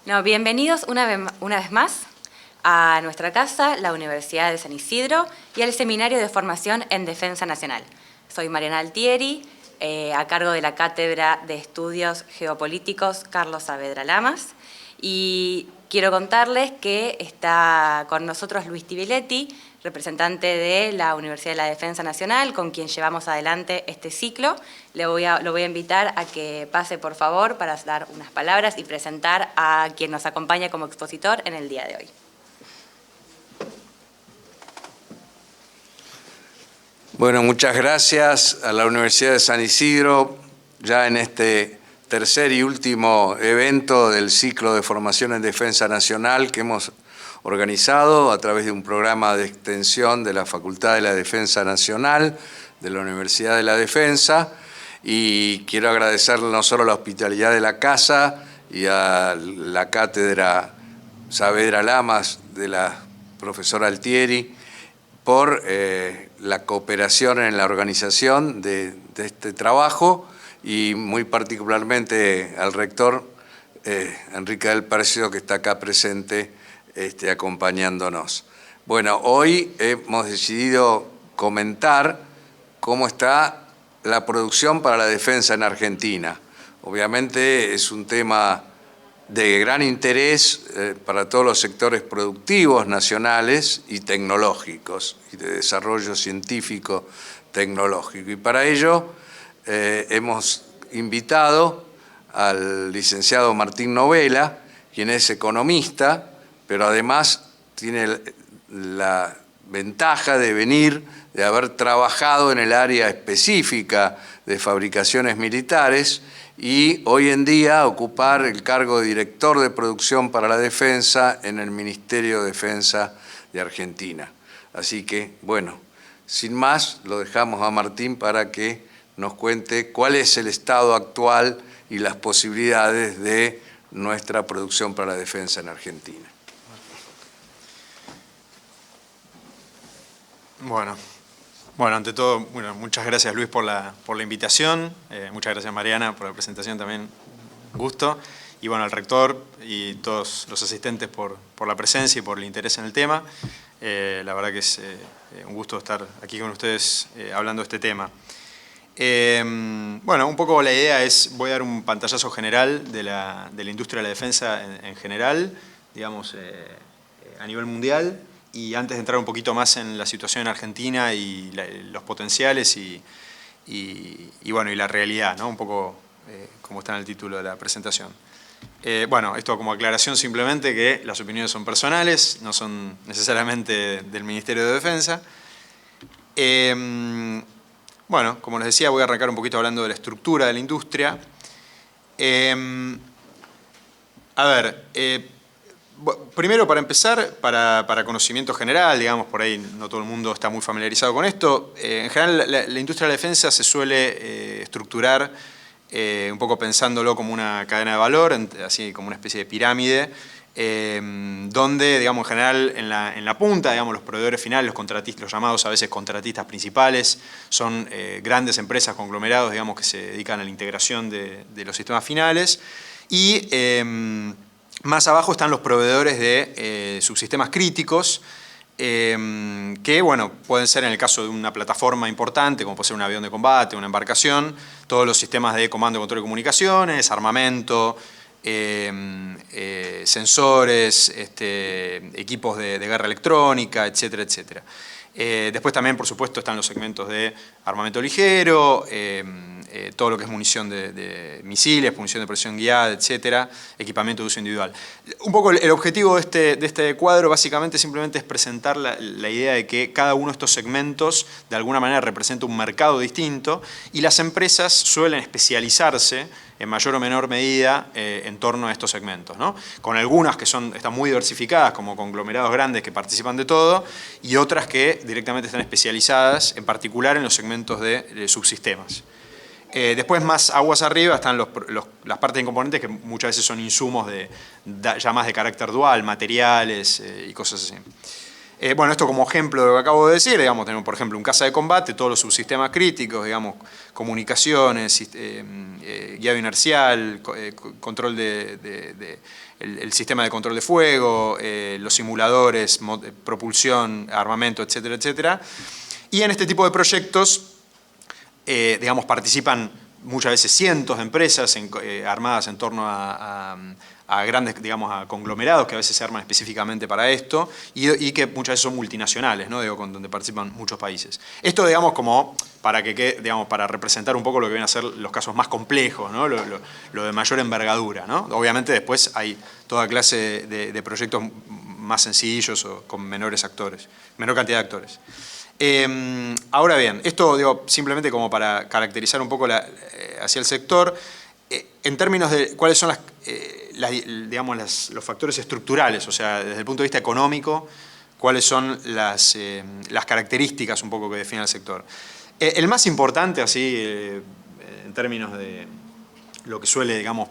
No, bienvenidos una vez más a nuestra casa, la Universidad de San Isidro, y al Seminario de Formación en Defensa Nacional. Soy Mariana Altieri, a cargo de la Cátedra de Estudios Geopolíticos Carlos Saavedra Lamas, y quiero contarles que está con nosotros Luis Tibiletti, representante de la Universidad de la Defensa Nacional, con quien llevamos adelante este ciclo. Lo voy a invitar a que pase, por favor, para dar unas palabras y presentar a quien nos acompaña como expositor en el día de hoy. Bueno, muchas gracias a la Universidad de San Isidro, ya en este tercer y último evento del ciclo de formación en defensa nacional que hemos organizado a través de un programa de extensión de la Facultad de la Defensa Nacional de la Universidad de la Defensa, y quiero agradecer no solo la hospitalidad de la casa y a la Cátedra Saavedra Lamas de la profesora Altieri por la cooperación en la organización de este trabajo, y muy particularmente al rector Enrique del Percio, que está acá presente acompañándonos. Bueno, hoy hemos decidido comentar cómo está la producción para la defensa en Argentina. Obviamente es un tema de gran interés para todos los sectores productivos nacionales y tecnológicos, y de desarrollo científico tecnológico. Y para ello hemos invitado al licenciado Martín Novela, quien es economista, pero además tiene la ventaja de haber trabajado en el área específica de fabricaciones militares y hoy en día ocupar el cargo de director de producción para la defensa en el Ministerio de Defensa de Argentina. Así que, bueno, sin más, lo dejamos a Martín para que nos cuente cuál es el estado actual y las posibilidades de nuestra producción para la defensa en Argentina. Bueno, ante todo, muchas gracias Luis por la invitación, muchas gracias Mariana por la presentación también, un gusto, y bueno, al rector y todos los asistentes por la presencia y por el interés en el tema. La verdad que es un gusto estar aquí con ustedes hablando de este tema. Bueno, un poco la idea es, voy a dar un pantallazo general de la industria de la defensa en general, digamos, a nivel mundial. Y antes de entrar un poquito más en la situación en Argentina y los potenciales y la realidad, ¿no? Un poco como está en el título de la presentación. Bueno, esto como aclaración simplemente que las opiniones son personales, no son necesariamente del Ministerio de Defensa. Bueno, como les decía, voy a arrancar un poquito hablando de la estructura de la industria. Primero, para empezar, para conocimiento general, digamos, por ahí no todo el mundo está muy familiarizado con esto, en general la industria de la defensa se suele estructurar un poco pensándolo como una cadena de valor, así como una especie de pirámide, donde, digamos, en general en la punta, digamos, los proveedores finales, los contratistas, los llamados a veces contratistas principales, son grandes empresas, conglomerados, digamos, que se dedican a la integración de los sistemas finales, y más abajo están los proveedores de subsistemas críticos, que, bueno, pueden ser en el caso de una plataforma importante, como puede ser un avión de combate, una embarcación, todos los sistemas de comando, control de comunicaciones, armamento, sensores, equipos de guerra electrónica, etcétera, etcétera. Después también, por supuesto, están los segmentos de armamento ligero, todo lo que es munición de misiles, munición de presión guiada, etcétera, equipamiento de uso individual. Un poco el objetivo de este cuadro básicamente simplemente es presentar la idea de que cada uno de estos segmentos de alguna manera representa un mercado distinto y las empresas suelen especializarse en mayor o menor medida en torno a estos segmentos, ¿no? Con algunas que están muy diversificadas, como conglomerados grandes que participan de todo, y otras que directamente están especializadas, en particular en los segmentos de subsistemas. Después, más aguas arriba, están las partes de componentes que muchas veces son insumos ya más de carácter dual, materiales y cosas así. Bueno, esto como ejemplo de lo que acabo de decir, digamos, tenemos por ejemplo un casa de combate, todos los subsistemas críticos, digamos, comunicaciones, guiado inercial, control el sistema de control de fuego, los simuladores, propulsión, armamento, etcétera, etcétera. Y en este tipo de proyectos, digamos, participan muchas veces cientos de empresas armadas en torno a grandes, digamos, a conglomerados que a veces se arman específicamente para esto y que muchas veces son multinacionales, ¿no? Digo, donde participan muchos países. Esto, digamos, como para representar un poco lo que vienen a ser los casos más complejos, ¿no? Lo de mayor envergadura, ¿no? Obviamente después hay toda clase de proyectos más sencillos o con menor cantidad de actores. Ahora bien, esto digo, simplemente como para caracterizar un poco hacia el sector, en términos de cuáles son los factores estructurales, o sea, desde el punto de vista económico, cuáles son las características un poco que definen el sector. El más importante, así, en términos de lo que suele, digamos,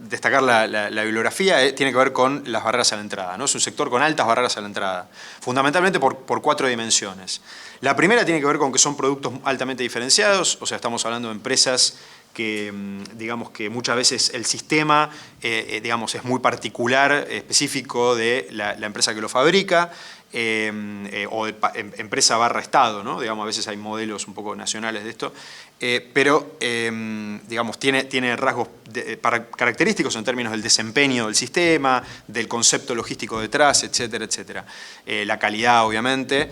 destacar la bibliografía, tiene que ver con las barreras a la entrada, ¿no? Es un sector con altas barreras a la entrada, fundamentalmente por 4 dimensiones. La primera tiene que ver con que son productos altamente diferenciados, o sea, estamos hablando de empresas que, digamos, que muchas veces el sistema, digamos, es muy particular, específico de la empresa que lo fabrica, o empresa barra Estado, ¿no? Digamos, a veces hay modelos un poco nacionales de esto, pero digamos, tiene rasgos característicos en términos del desempeño del sistema, del concepto logístico detrás, etcétera, etcétera. La calidad, obviamente.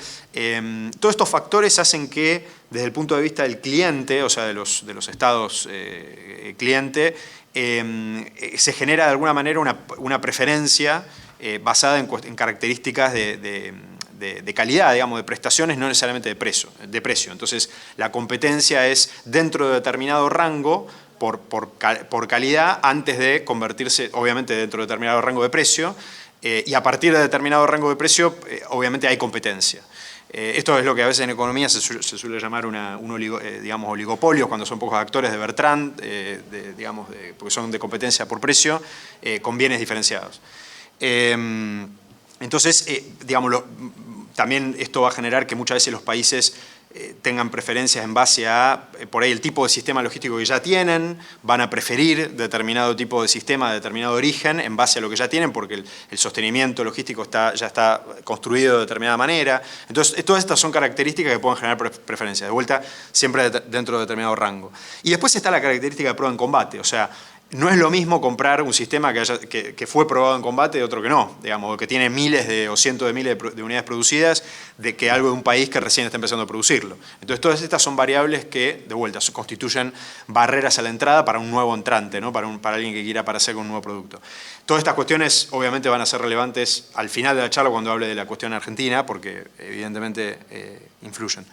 Todos estos factores hacen que, desde el punto de vista del cliente, o sea, de los estados cliente, se genera de alguna manera una preferencia basada en características de calidad, digamos, de prestaciones, no necesariamente de precio. Entonces, la competencia es dentro de determinado rango por calidad antes de convertirse, obviamente, dentro de determinado rango de precio, y a partir de determinado rango de precio, obviamente hay competencia. Esto es lo que a veces en economía se suele llamar digamos, oligopolios, cuando son pocos actores de Bertrand, digamos, porque son de competencia por precio, con bienes diferenciados. Entonces, digamos, también esto va a generar que muchas veces los países tengan preferencias en base a, por ahí, el tipo de sistema logístico que ya tienen, van a preferir determinado tipo de sistema de determinado origen en base a lo que ya tienen, porque el sostenimiento logístico ya está construido de determinada manera. Entonces, todas estas son características que pueden generar preferencias, de vuelta, siempre dentro de determinado rango. Y después está la característica de prueba en combate, o sea, no es lo mismo comprar un sistema que fue probado en combate de otro que no, digamos, que tiene miles o cientos de miles de unidades producidas, de que algo de un país que recién está empezando a producirlo. Entonces, todas estas son variables que, de vuelta, constituyen barreras a la entrada para un nuevo entrante, ¿no? Para alguien que quiera aparecer con un nuevo producto. Todas estas cuestiones, obviamente, van a ser relevantes al final de la charla cuando hable de la cuestión argentina, porque, evidentemente, influyen.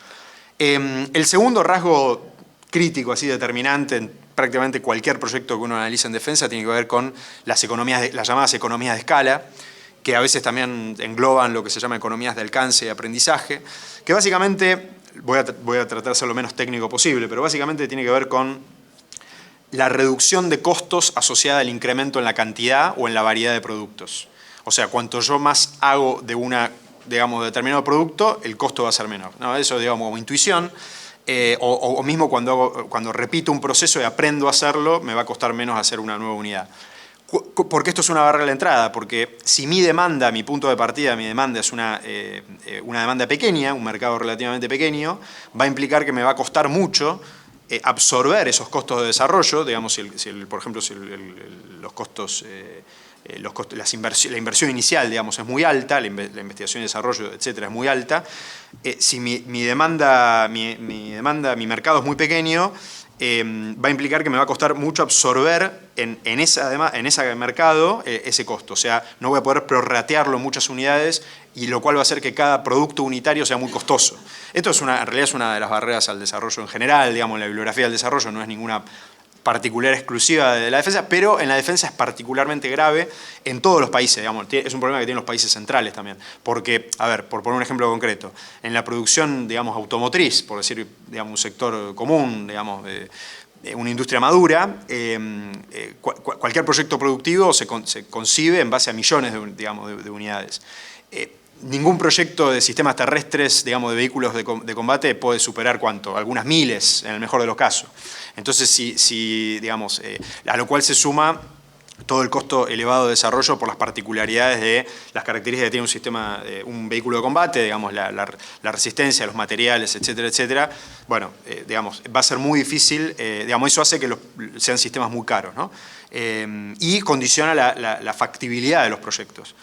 El segundo rasgo crítico, así determinante en prácticamente cualquier proyecto que uno analiza en defensa tiene que ver con las llamadas economías de escala, que a veces también engloban lo que se llama economías de alcance y aprendizaje, que básicamente, voy a tratar de ser lo menos técnico posible, pero básicamente tiene que ver con la reducción de costos asociada al incremento en la cantidad o en la variedad de productos. O sea, cuanto yo más hago de digamos, de determinado producto, el costo va a ser menor, ¿no? Eso, digamos, como intuición. O mismo cuando repito un proceso y aprendo a hacerlo, me va a costar menos hacer una nueva unidad. Porque esto es una barrera a la entrada, porque si mi punto de partida, mi demanda es una demanda pequeña, un mercado relativamente pequeño, va a implicar que me va a costar mucho absorber esos costos de desarrollo, digamos, por ejemplo, si los costos... la inversión inicial, digamos, es muy alta, la investigación y desarrollo, etcétera, es muy alta. Si mi mercado es muy pequeño, va a implicar que me va a costar mucho absorber en ese mercado ese costo. O sea, no voy a poder prorratearlo en muchas unidades, y lo cual va a hacer que cada producto unitario sea muy costoso. Esto en realidad es una de las barreras al desarrollo en general, digamos, en la bibliografía del desarrollo no es ninguna particular exclusiva de la defensa, pero en la defensa es particularmente grave en todos los países, digamos, es un problema que tienen los países centrales también, porque, a ver, por poner un ejemplo concreto, en la producción, digamos, automotriz, por decir, digamos, un sector común, digamos, una industria madura, cualquier proyecto productivo se concibe en base a millones de unidades. ningún proyecto de sistemas terrestres, digamos, de vehículos de combate puede superar ¿cuánto? Algunas miles, en el mejor de los casos. Entonces, digamos, a lo cual se suma todo el costo elevado de desarrollo por las particularidades de las características que tiene un sistema, un vehículo de combate, digamos, la resistencia, los materiales, etcétera, etcétera. Bueno, digamos, va a ser muy difícil, digamos, eso hace que sean sistemas muy caros, ¿no? Y condiciona la factibilidad de los proyectos.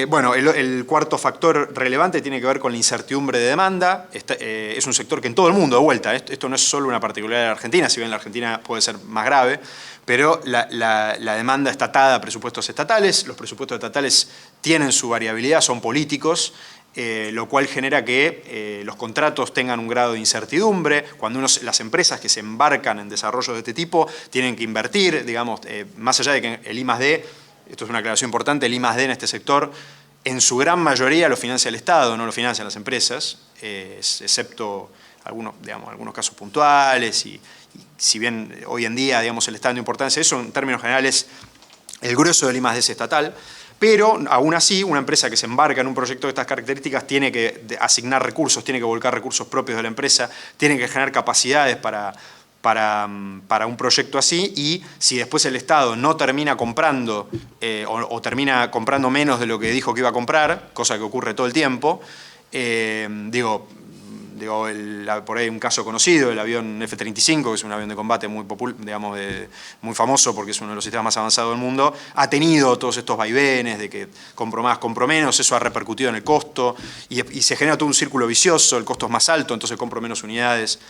Bueno, el cuarto factor relevante tiene que ver con la incertidumbre de demanda. Es un sector que en todo el mundo, de vuelta, esto no es solo una particularidad de la Argentina, si bien en la Argentina puede ser más grave, pero la demanda está atada a presupuestos estatales. Los presupuestos estatales tienen su variabilidad, son políticos, lo cual genera que los contratos tengan un grado de incertidumbre. Cuando las empresas que se embarcan en desarrollos de este tipo tienen que invertir, digamos, más allá de que el I+D, esto es una aclaración importante, el I+D en este sector, en su gran mayoría lo financia el Estado, no lo financian las empresas, excepto algunos casos puntuales, y si bien hoy en día, digamos, el Estado no importancia eso, en términos generales, el grueso del I+D es estatal, pero aún así, una empresa que se embarca en un proyecto de estas características tiene que asignar recursos, tiene que volcar recursos propios de la empresa, tiene que generar capacidades para un proyecto así, y si después el Estado no termina comprando o termina comprando menos de lo que dijo que iba a comprar, cosa que ocurre todo el tiempo, por ahí un caso conocido, el avión F-35, que es un avión de combate muy muy famoso porque es uno de los sistemas más avanzados del mundo, ha tenido todos estos vaivenes de que compro más, compro menos, eso ha repercutido en el costo y se genera todo un círculo vicioso, el costo es más alto, entonces compro menos unidades.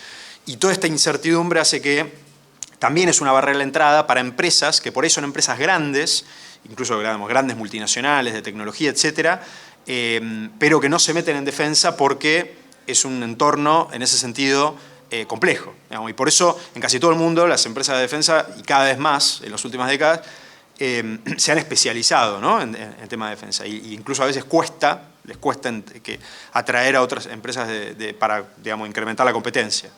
Y toda esta incertidumbre hace que también es una barrera a la entrada para empresas, que por ahí son empresas grandes, incluso grandes multinacionales de tecnología, etcétera, pero que no se meten en defensa porque es un entorno, en ese sentido, complejo. Y por eso, en casi todo el mundo, las empresas de defensa, y cada vez más en las últimas décadas, se han especializado, ¿no? en tema de defensa. Y incluso a veces les cuesta atraer a otras empresas para, digamos, incrementar la competencia.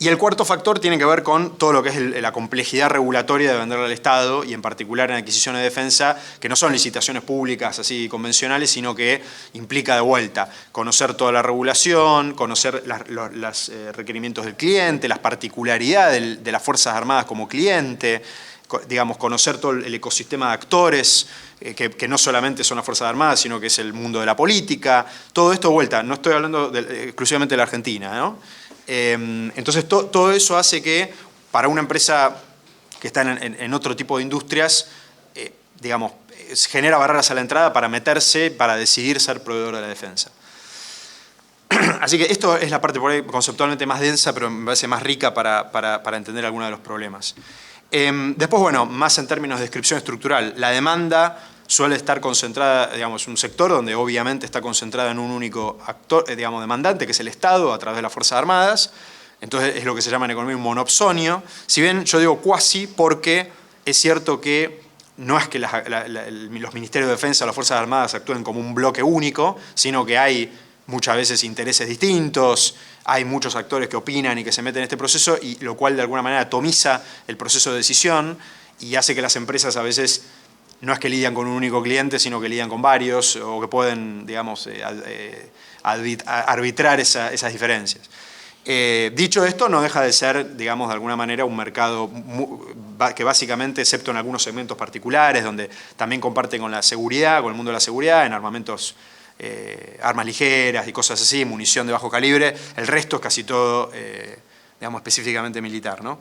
Y el cuarto factor tiene que ver con todo lo que es la complejidad regulatoria de venderle al Estado, y en particular en adquisiciones de defensa, que no son licitaciones públicas así convencionales, sino que implica de vuelta conocer toda la regulación, conocer los requerimientos del cliente, las particularidades de las Fuerzas Armadas como cliente, digamos, conocer todo el ecosistema de actores, que no solamente son las Fuerzas Armadas, sino que es el mundo de la política. Todo esto de vuelta, no estoy hablando exclusivamente de la Argentina, ¿no? Entonces todo eso hace que para una empresa que está en otro tipo de industrias, digamos, genera barreras a la entrada para meterse, para decidir ser proveedor de la defensa. Así que esto es la parte por ahí conceptualmente más densa, pero me parece más rica para entender algunos de los problemas. Después, bueno, más en términos de descripción estructural, la demanda suele estar concentrada, digamos, un sector donde obviamente está concentrada en un único actor, digamos, demandante, que es el Estado, a través de las Fuerzas Armadas. Entonces es lo que se llama en economía un monopsonio. Si bien yo digo cuasi porque es cierto que no es que los ministerios de defensa o las Fuerzas Armadas actúen como un bloque único, sino que hay muchas veces intereses distintos, hay muchos actores que opinan y que se meten en este proceso, y lo cual de alguna manera atomiza el proceso de decisión y hace que las empresas a veces no es que lidian con un único cliente, sino que lidian con varios, o que pueden, digamos, arbitrar esas diferencias. Dicho esto, no deja de ser, digamos, de alguna manera un mercado que básicamente, excepto en algunos segmentos particulares, donde también comparten con la seguridad, con el mundo de la seguridad, en armamentos, armas ligeras y cosas así, munición de bajo calibre, el resto es casi todo, digamos, específicamente militar, ¿no?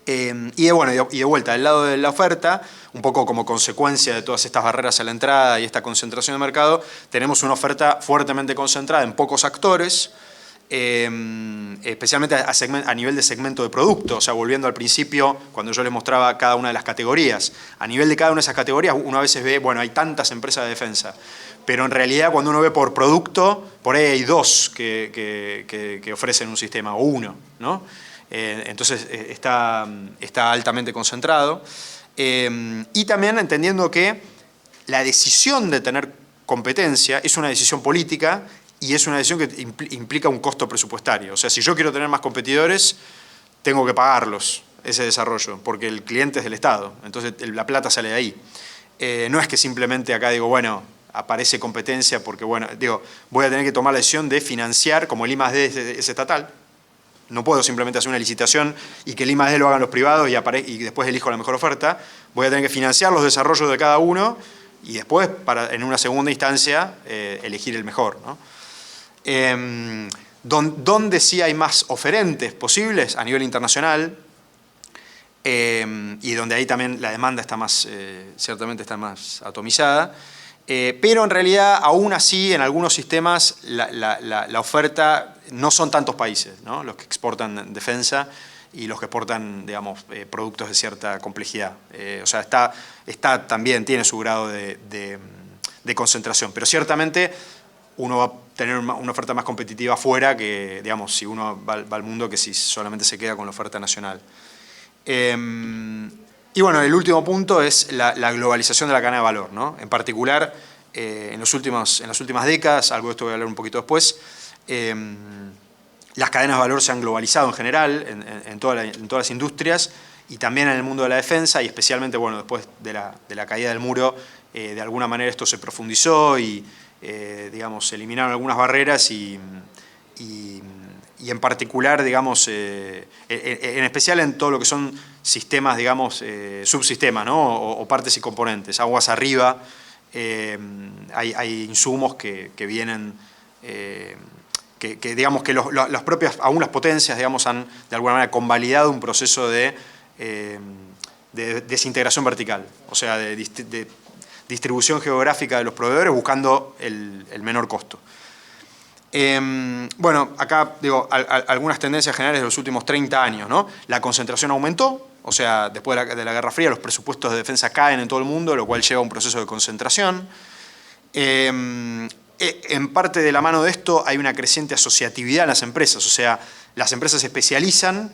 Y de vuelta, del lado de la oferta, un poco como consecuencia de todas estas barreras a la entrada y esta concentración de mercado, tenemos una oferta fuertemente concentrada en pocos actores, especialmente a nivel de segmento de producto. O sea, volviendo al principio, cuando yo les mostraba cada una de las categorías, a nivel de cada una de esas categorías, uno a veces ve, bueno, hay tantas empresas de defensa, pero en realidad cuando uno ve por producto, por ahí hay dos que ofrecen un sistema, o uno, ¿no? Entonces está altamente concentrado, y también entendiendo que la decisión de tener competencia es una decisión política y es una decisión que implica un costo presupuestario. O sea, si yo quiero tener más competidores, tengo que pagarlos. ese desarrollo, porque el cliente es del Estado, entonces la plata sale de ahí. No es que simplemente acá digo, bueno, aparece competencia porque, bueno, digo, voy a tener que tomar la decisión de financiar, como el I+D es estatal. No puedo simplemente hacer una licitación y que el I+D lo hagan los privados y después elijo la mejor oferta. Voy a tener que financiar los desarrollos de cada uno y después, en una segunda instancia, elegir el mejor, ¿no? ¿Dónde sí hay más oferentes posibles? A nivel internacional, y donde ahí también la demanda está más, ciertamente está más atomizada. Pero en realidad, aún así, en algunos sistemas, la oferta no son tantos países, ¿no? Los que exportan defensa y los que exportan, digamos, productos de cierta complejidad. O sea, también tiene su grado de concentración, pero ciertamente uno va a tener una oferta más competitiva afuera que, digamos, si uno va al mundo, que si solamente se queda con la oferta nacional. Y bueno, el último punto es la globalización de la cadena de valor, ¿no? En particular, en las últimas décadas, algo de esto voy a hablar un poquito después, las cadenas de valor se han globalizado en general en todas las industrias y también en el mundo de la defensa y especialmente, bueno, después de la caída del muro, de alguna manera esto se profundizó y, digamos, se eliminaron algunas barreras y en particular, digamos, en especial en todo lo que son sistemas, digamos, subsistemas, ¿no? o partes y componentes, aguas arriba, hay insumos que vienen, digamos que las propias, aún las potencias, digamos, han de alguna manera convalidado un proceso de desintegración vertical, o sea, de distribución geográfica de los proveedores buscando el menor costo. Bueno, acá digo algunas tendencias generales de los últimos 30 años, ¿no? La concentración aumentó, o sea, después de la Guerra Fría los presupuestos de defensa caen en todo el mundo, lo cual lleva a un proceso de concentración. En parte de la mano de esto hay una creciente asociatividad en las empresas, o sea, las empresas se especializan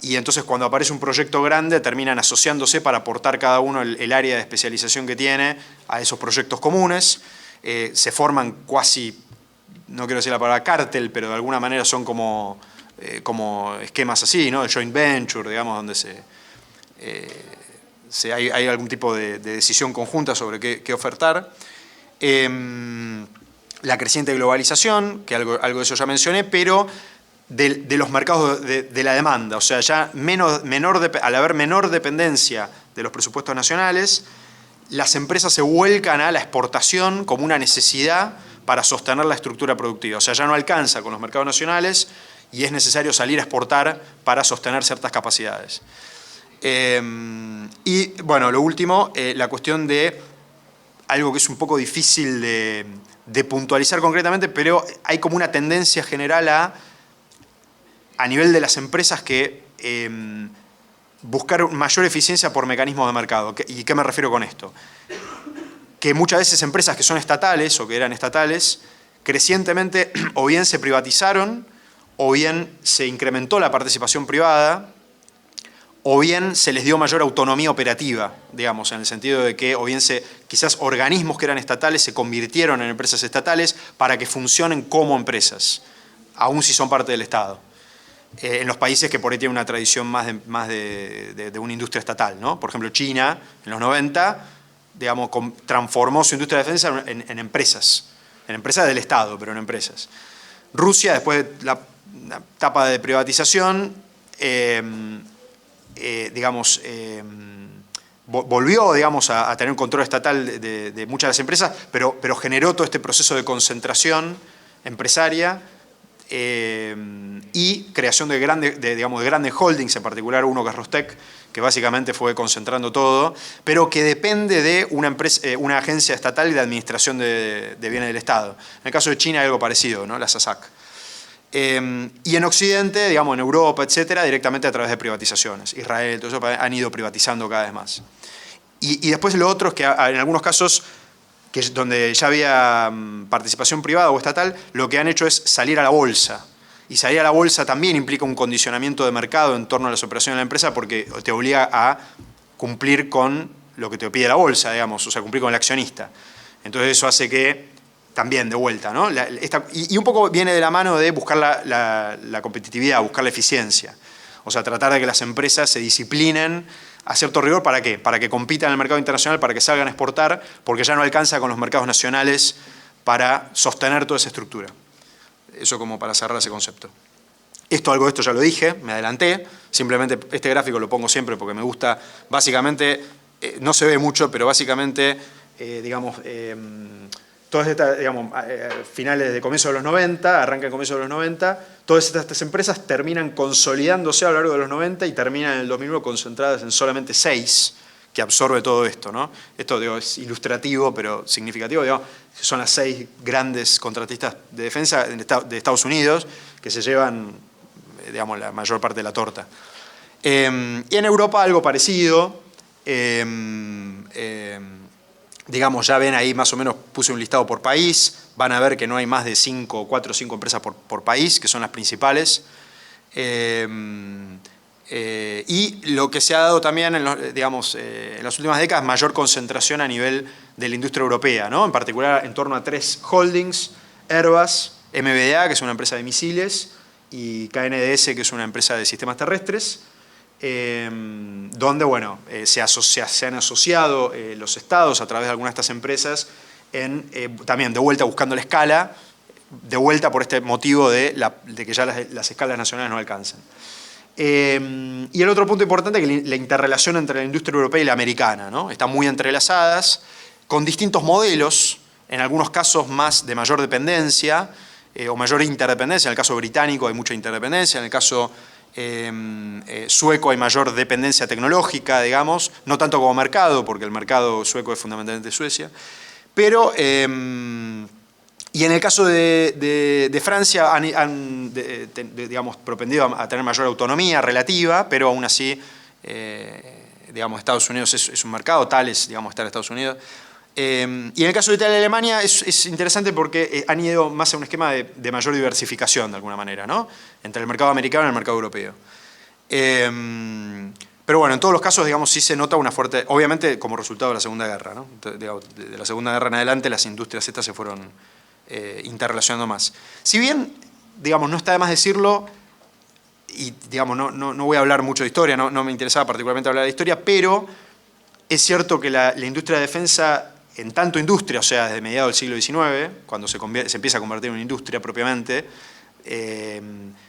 y entonces cuando aparece un proyecto grande terminan asociándose para aportar cada uno el área de especialización que tiene a esos proyectos comunes. Se forman cuasi, no quiero decir la palabra cártel, pero de alguna manera son como esquemas así, ¿no? De joint venture, digamos, donde hay algún tipo de decisión conjunta sobre qué ofertar. La creciente globalización, que algo de eso ya mencioné, pero de los mercados de la demanda, o sea, ya al haber menor dependencia de los presupuestos nacionales, las empresas se vuelcan a la exportación como una necesidad para sostener la estructura productiva. O sea, ya no alcanza con los mercados nacionales y es necesario salir a exportar para sostener ciertas capacidades. Y bueno, lo último, la cuestión de algo que es un poco difícil de puntualizar concretamente, pero hay como una tendencia general a nivel de las empresas que buscar mayor eficiencia por mecanismos de mercado. ¿Y qué me refiero con esto? Que muchas veces empresas que son estatales o que eran estatales, crecientemente o bien se privatizaron, o bien se incrementó la participación privada, o bien se les dio mayor autonomía operativa, digamos, en el sentido de que o bien quizás organismos que eran estatales se convirtieron en empresas estatales para que funcionen como empresas, aun si son parte del Estado. En los países que por ahí tienen una tradición más de una industria estatal, ¿no? Por ejemplo, China, en los 90, digamos, transformó su industria de defensa en empresas del Estado, pero en empresas. Rusia, después de la etapa de privatización, digamos, volvió, digamos, a tener un control estatal de muchas de las empresas, pero generó todo este proceso de concentración empresaria y creación de grandes holdings, en particular uno que es Rostec, que básicamente fue concentrando todo, pero que depende de una agencia estatal de administración de bienes del Estado. En el caso de China hay algo parecido, ¿no? La SASAC. Y en Occidente, digamos, en Europa, etcétera, directamente a través de privatizaciones. Israel, todo eso han ido privatizando cada vez más. Y después lo otro es que en algunos casos donde ya había participación privada o estatal, lo que han hecho es salir a la bolsa. Y salir a la bolsa también implica un condicionamiento de mercado en torno a las operaciones de la empresa porque te obliga a cumplir con lo que te pide la bolsa, digamos, o sea, cumplir con el accionista. Entonces eso hace que también, de vuelta, ¿no? Y un poco viene de la mano de buscar la competitividad, buscar la eficiencia. O sea, tratar de que las empresas se disciplinen a cierto rigor, ¿para qué? Para que compitan en el mercado internacional, para que salgan a exportar, porque ya no alcanza con los mercados nacionales para sostener toda esa estructura. Eso como para cerrar ese concepto. Algo de esto ya lo dije, me adelanté, simplemente este gráfico lo pongo siempre porque me gusta, básicamente, no se ve mucho, pero básicamente, todas estas, finales de comienzo de los 90, arranca en comienzo de los 90, todas estas empresas terminan consolidándose a lo largo de los 90 y terminan en el 2001 concentradas en solamente 6, que absorbe todo esto, ¿no? Esto es ilustrativo, pero significativo, son las 6 grandes contratistas de defensa de Estados Unidos que se llevan, la mayor parte de la torta. Y en Europa algo parecido, ya ven ahí más o menos, puse un listado por país, van a ver que no hay más de 4 o 5 empresas por país, que son las principales. Y lo que se ha dado también en las últimas décadas, mayor concentración a nivel de la industria europea, ¿no? En particular en torno a 3 holdings: Airbus, MBDA, que es una empresa de misiles, y KNDS, que es una empresa de sistemas terrestres, donde se han asociado los estados a través de algunas de estas empresas, también de vuelta buscando la escala, de vuelta por este motivo de que ya las escalas nacionales no alcanzan. Y el otro punto importante es que la interrelación entre la industria europea y la americana, ¿no? Están muy entrelazadas, con distintos modelos, en algunos casos de mayor dependencia o mayor interdependencia. En el caso británico hay mucha interdependencia, en el caso sueco hay mayor dependencia tecnológica, no tanto como mercado, porque el mercado sueco es fundamentalmente Suecia, pero... y en el caso de Francia han propendido a tener mayor autonomía relativa, pero aún así, Estados Unidos es un mercado, tal es, estar en Estados Unidos. Y en el caso de Italia y Alemania es interesante porque han ido más a un esquema de mayor diversificación, de alguna manera, ¿no? Entre el mercado americano y el mercado europeo. Pero bueno, en todos los casos, sí se nota una fuerte, obviamente como resultado de la Segunda Guerra, ¿no? De la Segunda Guerra en adelante, las industrias estas se fueron interrelacionando más. Si bien, no está de más decirlo, y no voy a hablar mucho de historia, no me interesaba particularmente hablar de historia, pero es cierto que la industria de defensa, en tanto industria, o sea, desde mediados del siglo XIX, cuando se empieza a convertir en una industria propiamente,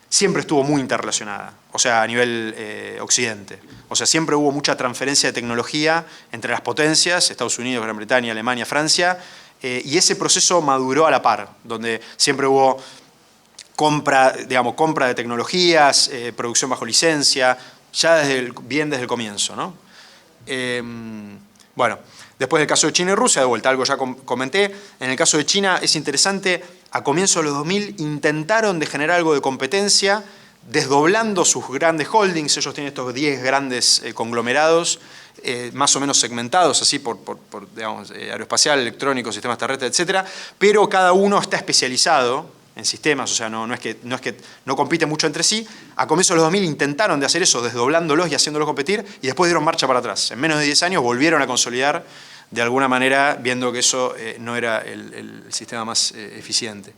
siempre estuvo muy interrelacionada, o sea, a nivel occidente. O sea, siempre hubo mucha transferencia de tecnología entre las potencias, Estados Unidos, Gran Bretaña, Alemania, Francia, y ese proceso maduró a la par, donde siempre hubo compra de tecnologías, producción bajo licencia, ya desde el comienzo, ¿no? Bueno, después del caso de China y Rusia, de vuelta, algo ya comenté. En el caso de China es interesante, a comienzos de los 2000 intentaron de generar algo de competencia, desdoblando sus grandes holdings. Ellos tienen estos 10 grandes conglomerados, más o menos segmentados así por aeroespacial, electrónico, sistemas terrestres, etc. Pero cada uno está especializado en sistemas, o sea, no es que no compiten mucho entre sí. A comienzos de los 2000 intentaron de hacer eso, desdoblándolos y haciéndolos competir, y después dieron marcha para atrás. En menos de 10 años volvieron a consolidar de alguna manera, viendo que eso no era el sistema más eficiente.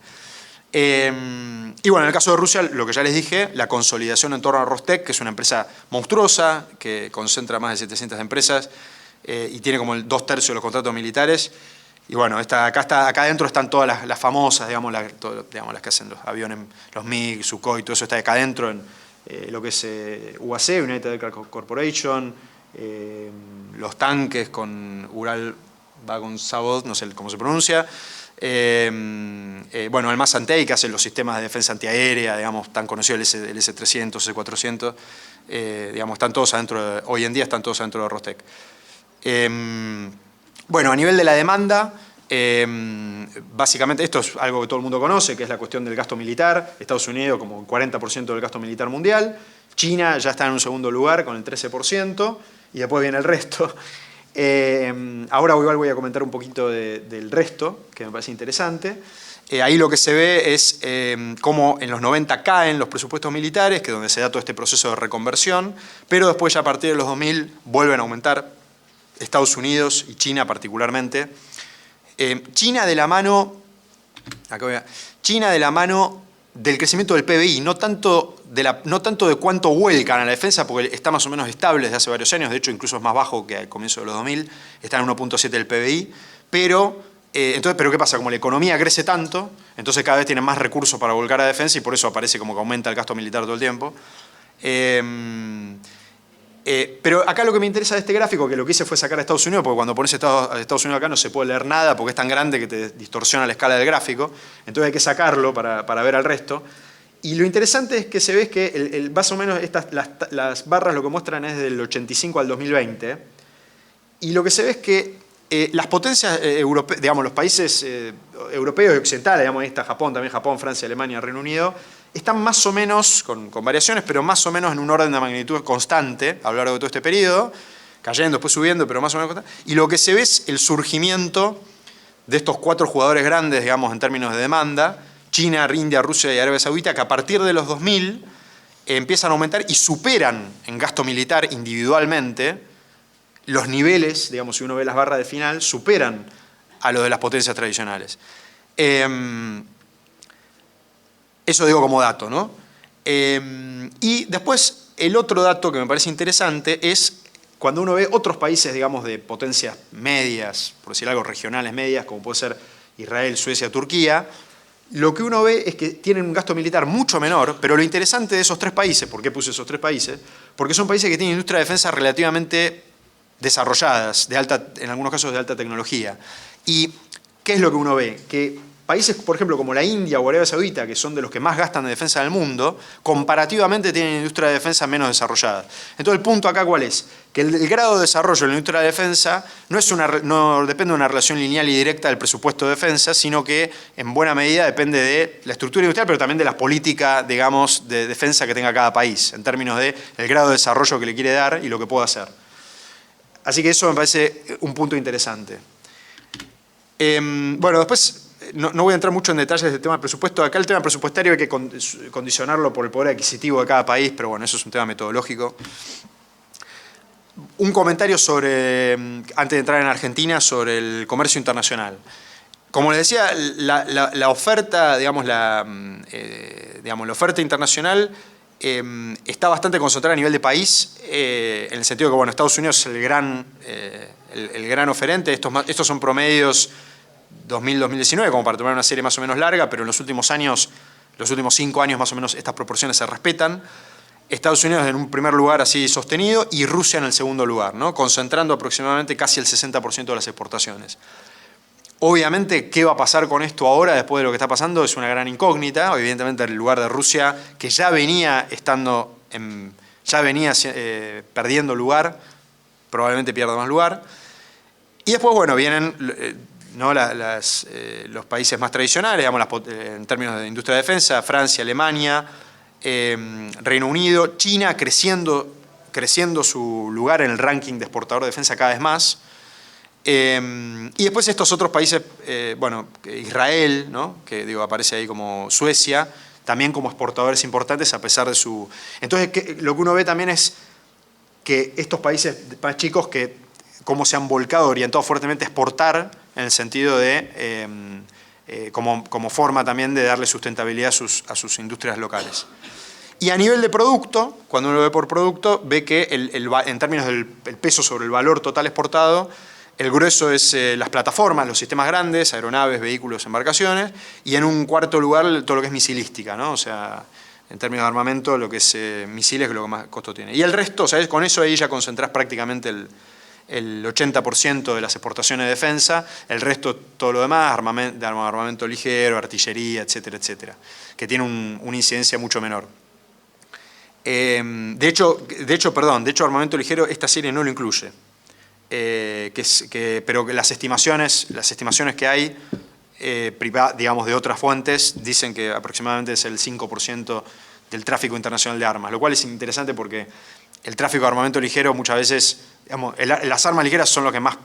Y bueno, en el caso de Rusia, lo que ya les dije, la consolidación en torno a Rostec, que es una empresa monstruosa, que concentra más de 700 empresas y tiene como el 2/3 de los contratos militares. Y bueno, acá adentro están todas las famosas, las que hacen los aviones, los MiG, Sukhoi, todo eso está acá adentro en lo que es UAC, United Aircraft Corporation, los tanques con Ural Vagon Zavod, no sé cómo se pronuncia. Bueno, el más Antey, que hace los sistemas de defensa antiaérea, tan conocido el S-300, S-400, están todos adentro, hoy en día están todos adentro de Rostec. Bueno, a nivel de la demanda, básicamente esto es algo que todo el mundo conoce, que es la cuestión del gasto militar. Estados Unidos como el 40% del gasto militar mundial, China ya está en un segundo lugar con el 13%, y después viene el resto. Ahora igual voy a comentar un poquito del resto, que me parece interesante. Ahí lo que se ve es cómo en los 90 caen los presupuestos militares, que es donde se da todo este proceso de reconversión, pero después ya a partir de los 2000 vuelven a aumentar, Estados Unidos y China particularmente. China de la mano del crecimiento del PBI, no tanto de cuánto vuelcan a la defensa, porque está más o menos estable desde hace varios años, de hecho incluso es más bajo que al comienzo de los 2000, está en 1.7 del PBI, pero ¿qué pasa? Como la economía crece tanto, entonces cada vez tienen más recursos para volcar a defensa y por eso aparece como que aumenta el gasto militar todo el tiempo. Pero acá lo que me interesa de este gráfico, que lo que hice fue sacar a Estados Unidos, porque cuando pones Estados Unidos acá no se puede leer nada porque es tan grande que te distorsiona la escala del gráfico, entonces hay que sacarlo para ver al resto. Y lo interesante es que se ve que más o menos las barras lo que muestran es del 85 al 2020, y lo que se ve es que las potencias europeas, digamos, los países europeos y occidentales, digamos, ahí está Japón, también Japón, Francia, Alemania, Reino Unido, están más o menos, con variaciones, pero más o menos en un orden de magnitud constante a lo largo de todo este periodo, cayendo, después subiendo, pero más o menos constante. Y lo que se ve es el surgimiento de estos 4 jugadores grandes, digamos, en términos de demanda, China, India, Rusia y Arabia Saudita, que a partir de los 2000 empiezan a aumentar y superan en gasto militar individualmente los niveles, digamos, si uno ve las barras de final, superan a los de las potencias tradicionales. Eso digo como dato, ¿no? Y después, el otro dato que me parece interesante es cuando uno ve otros países, digamos, de potencias medias, por decir algo, regionales medias, como puede ser Israel, Suecia, Turquía, lo que uno ve es que tienen un gasto militar mucho menor, pero lo interesante de esos 3 países, ¿por qué puse esos 3 países? Porque son países que tienen industria de defensa relativamente desarrolladas, en algunos casos de alta tecnología. ¿Y qué es lo que uno ve? Que países, por ejemplo, como la India o Arabia Saudita, que son de los que más gastan de defensa del mundo, comparativamente tienen industria de defensa menos desarrollada. Entonces el punto acá ¿cuál es? Que el grado de desarrollo de la industria de defensa no depende de una relación lineal y directa del presupuesto de defensa, sino que en buena medida depende de la estructura industrial, pero también de la política, digamos, de defensa que tenga cada país, en términos del grado de desarrollo que le quiere dar y lo que puede hacer. Así que eso me parece un punto interesante. Bueno, después no voy a entrar mucho en detalles del tema del presupuesto. Acá el tema presupuestario hay que condicionarlo por el poder adquisitivo de cada país, pero bueno, eso es un tema metodológico. Un comentario sobre, antes de entrar en Argentina, sobre el comercio internacional. Como les decía, la oferta, digamos, la oferta internacional está bastante concentrada a nivel de país, en el sentido de que, bueno, Estados Unidos es el gran oferente. Estos son promedios 2000-2019, como para tomar una serie más o menos larga, pero en los últimos años, los últimos 5 años más o menos, estas proporciones se respetan. Estados Unidos en un primer lugar así sostenido y Rusia en el segundo lugar, ¿no? Concentrando aproximadamente casi el 60% de las exportaciones. Obviamente, ¿qué va a pasar con esto ahora después de lo que está pasando? Es una gran incógnita. Evidentemente, el lugar de Rusia, que ya venía perdiendo lugar, probablemente pierda más lugar. Y después, bueno, vienen los países más tradicionales, digamos, en términos de industria de defensa, Francia, Alemania, Reino Unido, China creciendo su lugar en el ranking de exportador de defensa cada vez más. Y después estos otros países, bueno, Israel, ¿no? Que digo, aparece ahí como Suecia, también como exportadores importantes a pesar de su... Entonces lo que uno ve también es que estos países más chicos cómo se han volcado, orientado fuertemente a exportar, en el sentido de, como forma también de darle sustentabilidad a sus industrias locales. Y a nivel de producto, cuando uno lo ve por producto, ve que en términos del peso sobre el valor total exportado, el grueso es las plataformas, los sistemas grandes, aeronaves, vehículos, embarcaciones, y en un cuarto lugar todo lo que es misilística, ¿no? O sea, en términos de armamento, lo que es misiles, que es lo que más costo tiene. Y el resto, o sea, con eso ahí ya concentrás prácticamente el 80% de las exportaciones de defensa, el resto, todo lo demás, armamento ligero, artillería, etcétera, etcétera, que tiene una incidencia mucho menor. De hecho, armamento ligero, esta serie no lo incluye. Pero que las estimaciones que hay, digamos, de otras fuentes, dicen que aproximadamente es el 5% del tráfico internacional de armas, lo cual es interesante porque el tráfico de armamento ligero muchas veces, digamos, las armas ligeras son lo que más,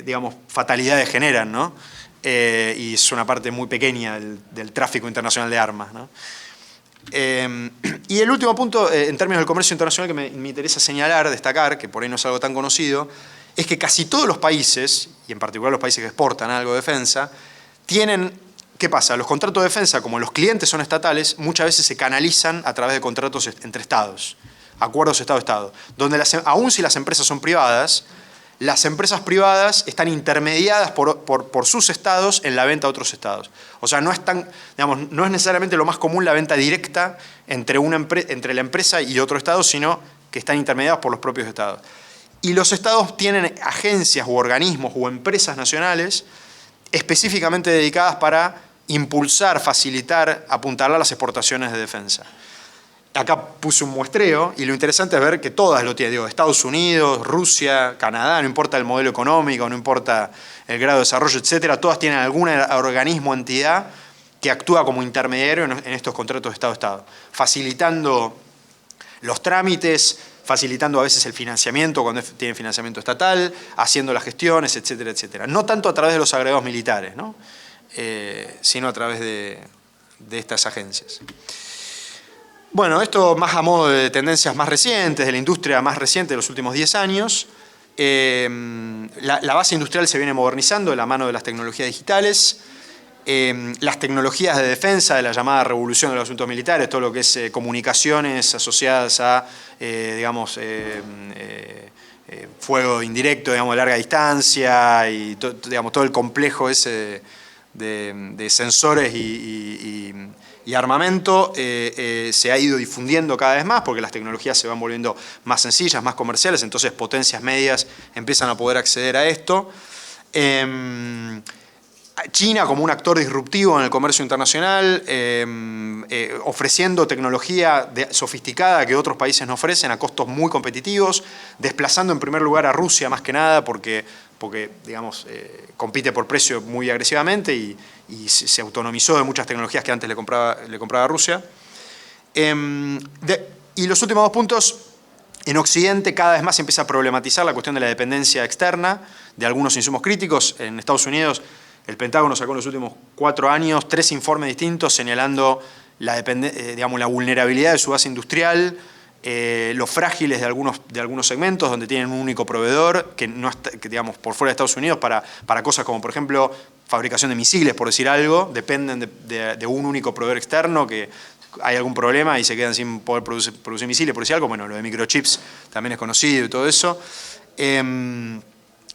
digamos, fatalidades generan, ¿no? Y es una parte muy pequeña del tráfico internacional de armas, ¿no? Y el último punto, en términos del comercio internacional, que me interesa señalar, destacar, que por ahí no es algo tan conocido, es que casi todos los países, y en particular los países que exportan algo de defensa, tienen ¿qué pasa? Los contratos de defensa, como los clientes son estatales, muchas veces se canalizan a través de contratos entre estados, acuerdos Estado-Estado, donde aun si las empresas son privadas, las empresas privadas están intermediadas por sus estados en la venta a otros estados. O sea, no es necesariamente lo más común la venta directa entre la empresa y otro estado, sino que están intermediados por los propios estados. Y los estados tienen agencias u organismos o empresas nacionales específicamente dedicadas para impulsar, facilitar, apuntalar las exportaciones de defensa. Acá puse un muestreo y lo interesante es ver que todas lo tienen, Estados Unidos, Rusia, Canadá, no importa el modelo económico, no importa el grado de desarrollo, etcétera, todas tienen algún organismo o entidad que actúa como intermediario en estos contratos de Estado-Estado, facilitando los trámites, facilitando a veces el financiamiento cuando tienen financiamiento estatal, haciendo las gestiones, etcétera, etcétera. No tanto a través de los agregados militares, ¿no? Sino a través de estas agencias. Bueno, esto más a modo de tendencias más recientes, de la industria más reciente de los últimos 10 años. La base industrial se viene modernizando de la mano de las tecnologías digitales. Las tecnologías de defensa de la llamada revolución de los asuntos militares, todo lo que es comunicaciones asociadas a, fuego indirecto, digamos, de larga distancia y todo el complejo ese de sensores y armamento se ha ido difundiendo cada vez más porque las tecnologías se van volviendo más sencillas, más comerciales, entonces potencias medias empiezan a poder acceder a esto. China como un actor disruptivo en el comercio internacional, ofreciendo tecnología sofisticada que otros países no ofrecen a costos muy competitivos, desplazando en primer lugar a Rusia más que nada porque digamos, compite por precio muy agresivamente y se autonomizó de muchas tecnologías que antes le compraba a Rusia. Y los últimos 2 puntos, en Occidente cada vez más se empieza a problematizar la cuestión de la dependencia externa de algunos insumos críticos. En Estados Unidos el Pentágono sacó en los últimos 4 años 3 informes distintos señalando la vulnerabilidad de su base industrial, los frágiles de algunos segmentos donde tienen un único proveedor que digamos, por fuera de Estados Unidos para cosas como, por ejemplo, fabricación de misiles, por decir algo, dependen de un único proveedor externo que hay algún problema y se quedan sin poder producir misiles, por decir algo. Bueno, lo de microchips también es conocido y todo eso.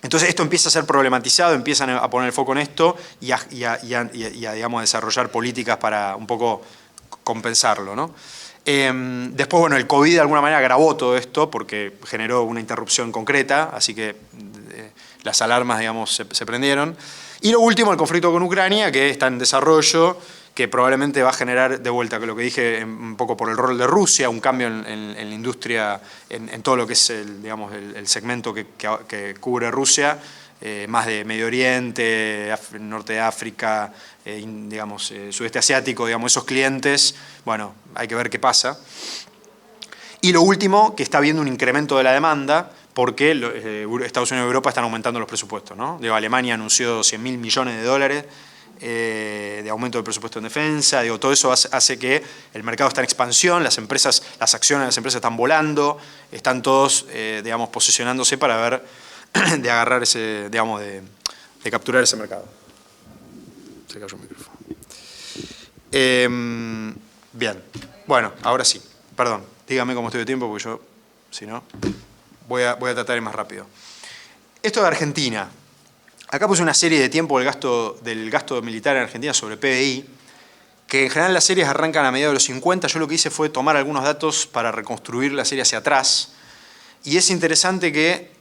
Entonces esto empieza a ser problematizado, empiezan a poner el foco en esto y a digamos, desarrollar políticas para un poco compensarlo, ¿no? Después, bueno, el COVID de alguna manera agravó todo esto porque generó una interrupción concreta, así que las alarmas, digamos, se prendieron. Y lo último, el conflicto con Ucrania, que está en desarrollo, que probablemente va a generar, de vuelta, que lo que dije un poco por el rol de Rusia, un cambio en la industria, en todo lo que es el segmento que cubre Rusia, más de Medio Oriente, Norte de África, Sudeste Asiático, digamos, esos clientes, bueno, hay que ver qué pasa. Y lo último, que está habiendo un incremento de la demanda, porque Estados Unidos y Europa están aumentando los presupuestos, ¿no? Alemania anunció $100.000 millones de aumento del presupuesto en defensa, todo eso hace que el mercado está en expansión, las acciones de las empresas están volando, están todos, posicionándose para ver de agarrar ese, de capturar ese mercado. Se cayó el micrófono. Bien, bueno, ahora sí, perdón, dígame cómo estoy de tiempo porque yo, si no, voy a tratar de ir más rápido. Esto de Argentina. Acá puse una serie de tiempo del gasto militar en Argentina sobre PBI, que en general las series arrancan a mediados de los 50. Yo lo que hice fue tomar algunos datos para reconstruir la serie hacia atrás. Y es interesante que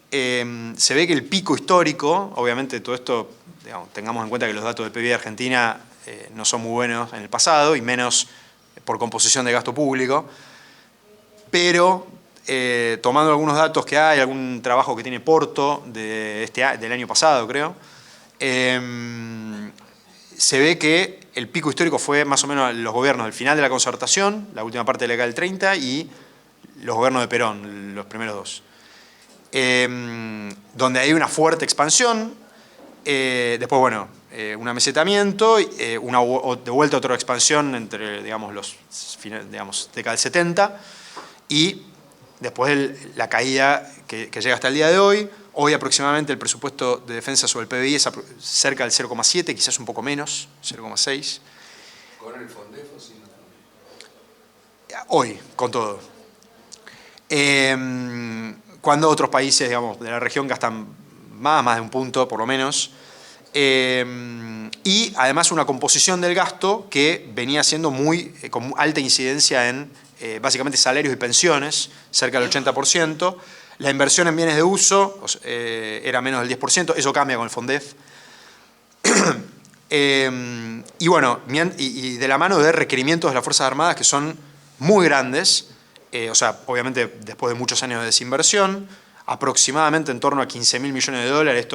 se ve que el pico histórico, obviamente todo esto, tengamos en cuenta que los datos de PBI de Argentina no son muy buenos en el pasado, y menos por composición de gasto público, pero tomando algunos datos que hay, algún trabajo que tiene Porto del año pasado, creo, se ve que el pico histórico fue más o menos los gobiernos del final de la Concertación, la última parte de la década del 30, y los gobiernos de Perón, los primeros 2. Donde hay una fuerte expansión, después, bueno, un amesetamiento, de vuelta otra expansión entre, década del 70, y después la caída que llega hasta el día de hoy, Hoy aproximadamente el presupuesto de defensa sobre el PBI es cerca del 0,7, quizás un poco menos, 0,6. ¿Con el FONDEF o sin? Hoy, con todo. Cuando otros países, digamos, de la región gastan más de un punto, por lo menos. Y además una composición del gasto que venía siendo con alta incidencia en básicamente salarios y pensiones, cerca del 80%. La inversión en bienes de uso era menos del 10%, eso cambia con el FONDEF. Y bueno, y de la mano de requerimientos de las Fuerzas Armadas que son muy grandes, o sea, obviamente después de muchos años de desinversión, aproximadamente en torno a 15.000 millones de dólares,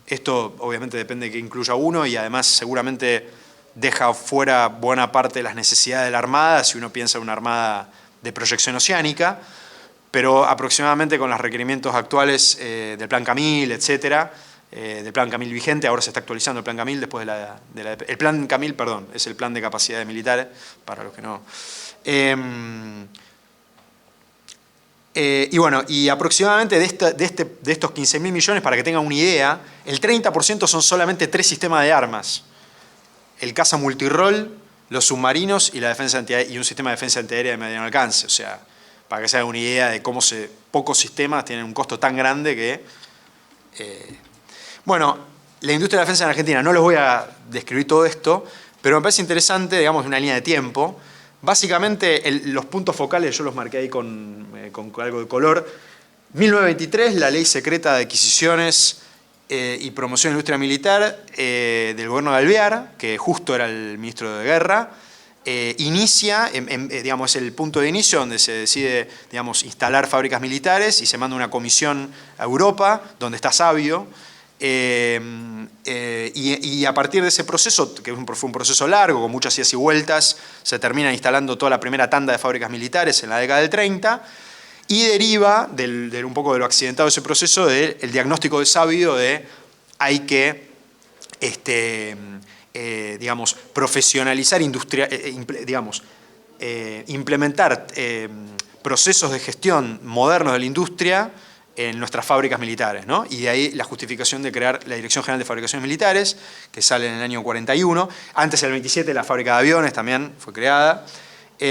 esto obviamente depende de que incluya uno y además seguramente deja fuera buena parte de las necesidades de la Armada, si uno piensa en una Armada de proyección oceánica, pero aproximadamente con los requerimientos actuales del Plan Camil, etcétera, del Plan Camil vigente, ahora se está actualizando el Plan Camil después el Plan Camil, perdón, es el Plan de Capacidades Militares, para los que no... y bueno, y aproximadamente de estos 15.000 millones, para que tengan una idea, el 30% son solamente 3 sistemas de armas. El caza multirol, los submarinos y un sistema de defensa antiaérea de mediano alcance. O sea, para que se hagan una idea de cómo pocos sistemas tienen un costo tan grande que... Bueno, la industria de la defensa en Argentina, no les voy a describir todo esto, pero me parece interesante, digamos, una línea de tiempo. Básicamente, los puntos focales, yo los marqué ahí con algo de color. 1923, la Ley Secreta de Adquisiciones y Promoción de la Industria Militar del gobierno de Alvear, que justo era el ministro de Guerra, inicia, digamos, es el punto de inicio donde se decide, digamos, instalar fábricas militares y se manda una comisión a Europa, donde está Savio. Y a partir de ese proceso, que fue un proceso largo, con muchas idas y vueltas, se termina instalando toda la primera tanda de fábricas militares en la década del 30 y deriva un poco de lo accidentado de ese proceso del diagnóstico de Savio de hay que digamos, profesionalizar implementar procesos de gestión modernos de la industria en nuestras fábricas militares, ¿no? Y de ahí la justificación de crear la Dirección General de Fabricaciones Militares, que sale en el año 41. Antes, en el 27, la fábrica de aviones también fue creada.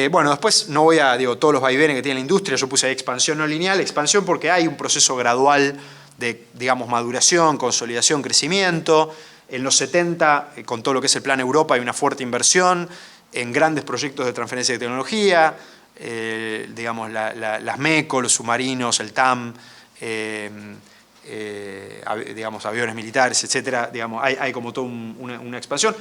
Bueno, después no voy a, todos los vaivenes que tiene la industria, yo puse ahí expansión no lineal, expansión porque hay un proceso gradual de, digamos, maduración, consolidación, crecimiento. En los 70, con todo lo que es el Plan Europa, hay una fuerte inversión en grandes proyectos de transferencia de tecnología, digamos, las MECO, los submarinos, el TAM, digamos, aviones militares, etcétera, digamos, hay como toda una expansión.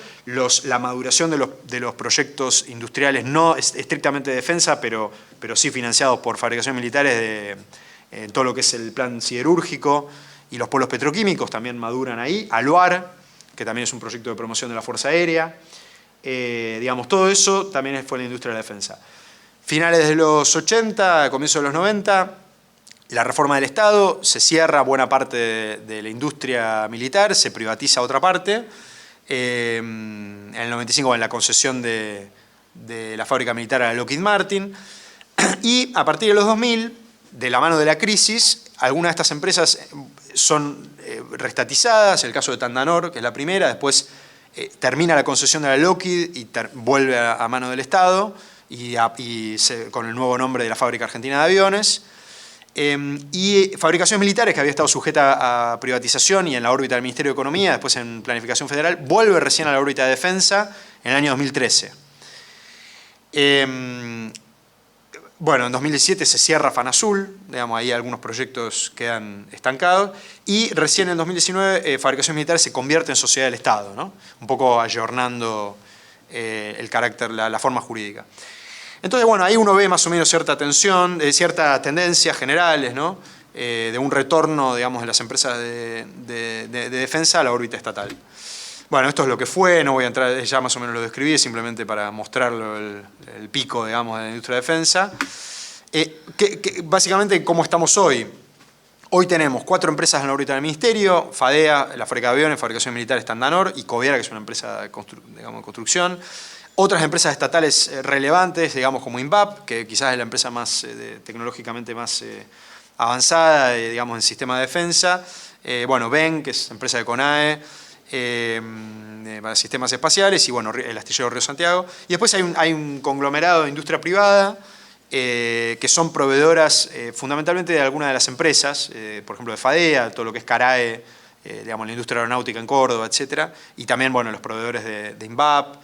La maduración de los proyectos industriales, no estrictamente de defensa, pero sí financiados por fabricaciones militares, en todo lo que es el plan siderúrgico y los polos petroquímicos también maduran ahí. ALUAR, que también es un proyecto de promoción de la Fuerza Aérea. Digamos, todo eso también fue la industria de la defensa. Finales de los 80, comienzo de los 90, la reforma del Estado, se cierra buena parte de la industria militar, se privatiza otra parte. En el 95, en la concesión de la fábrica militar a Lockheed Martin. Y a partir de los 2000, de la mano de la crisis, algunas de estas empresas son restatizadas, el caso de Tandanor, que es la primera, después termina la concesión de la Lockheed y vuelve a mano del Estado, con el nuevo nombre de la Fábrica Argentina de Aviones. Y fabricaciones militares, que había estado sujeta a privatización y en la órbita del Ministerio de Economía, después en Planificación Federal, vuelve recién a la órbita de defensa en el año 2013. Bueno, en 2017 se cierra FANASUL, digamos, ahí algunos proyectos quedan estancados, y recién en 2019 Fabricaciones Militares se convierte en sociedad del Estado, ¿no? Un poco ayornando el carácter, la forma jurídica. Entonces, bueno, ahí uno ve más o menos cierta tensión, ciertas tendencias generales, ¿no? De un retorno, digamos, de las empresas de defensa a la órbita estatal. Bueno, esto es lo que fue, no voy a entrar, ya más o menos lo describí, simplemente para mostrarlo el pico, digamos, de la industria de defensa. Básicamente, ¿cómo estamos hoy? Hoy tenemos 4 empresas en la órbita del Ministerio: FADEA, la fábrica de aviones, Fabricaciones Militares Tandanor, y Coviera, que es una empresa de construcción. Otras empresas estatales relevantes, digamos, como INVAP, que quizás es la empresa más tecnológicamente más avanzada, digamos, en sistema de defensa. Bueno, BEN, que es empresa de CONAE, para sistemas espaciales, y bueno, el astillero Río Santiago. Y después hay un conglomerado de industria privada, que son proveedoras fundamentalmente de algunas de las empresas, por ejemplo de FADEA, todo lo que es CARAE, digamos, la industria aeronáutica en Córdoba, etc. Y también, bueno, los proveedores de INVAP,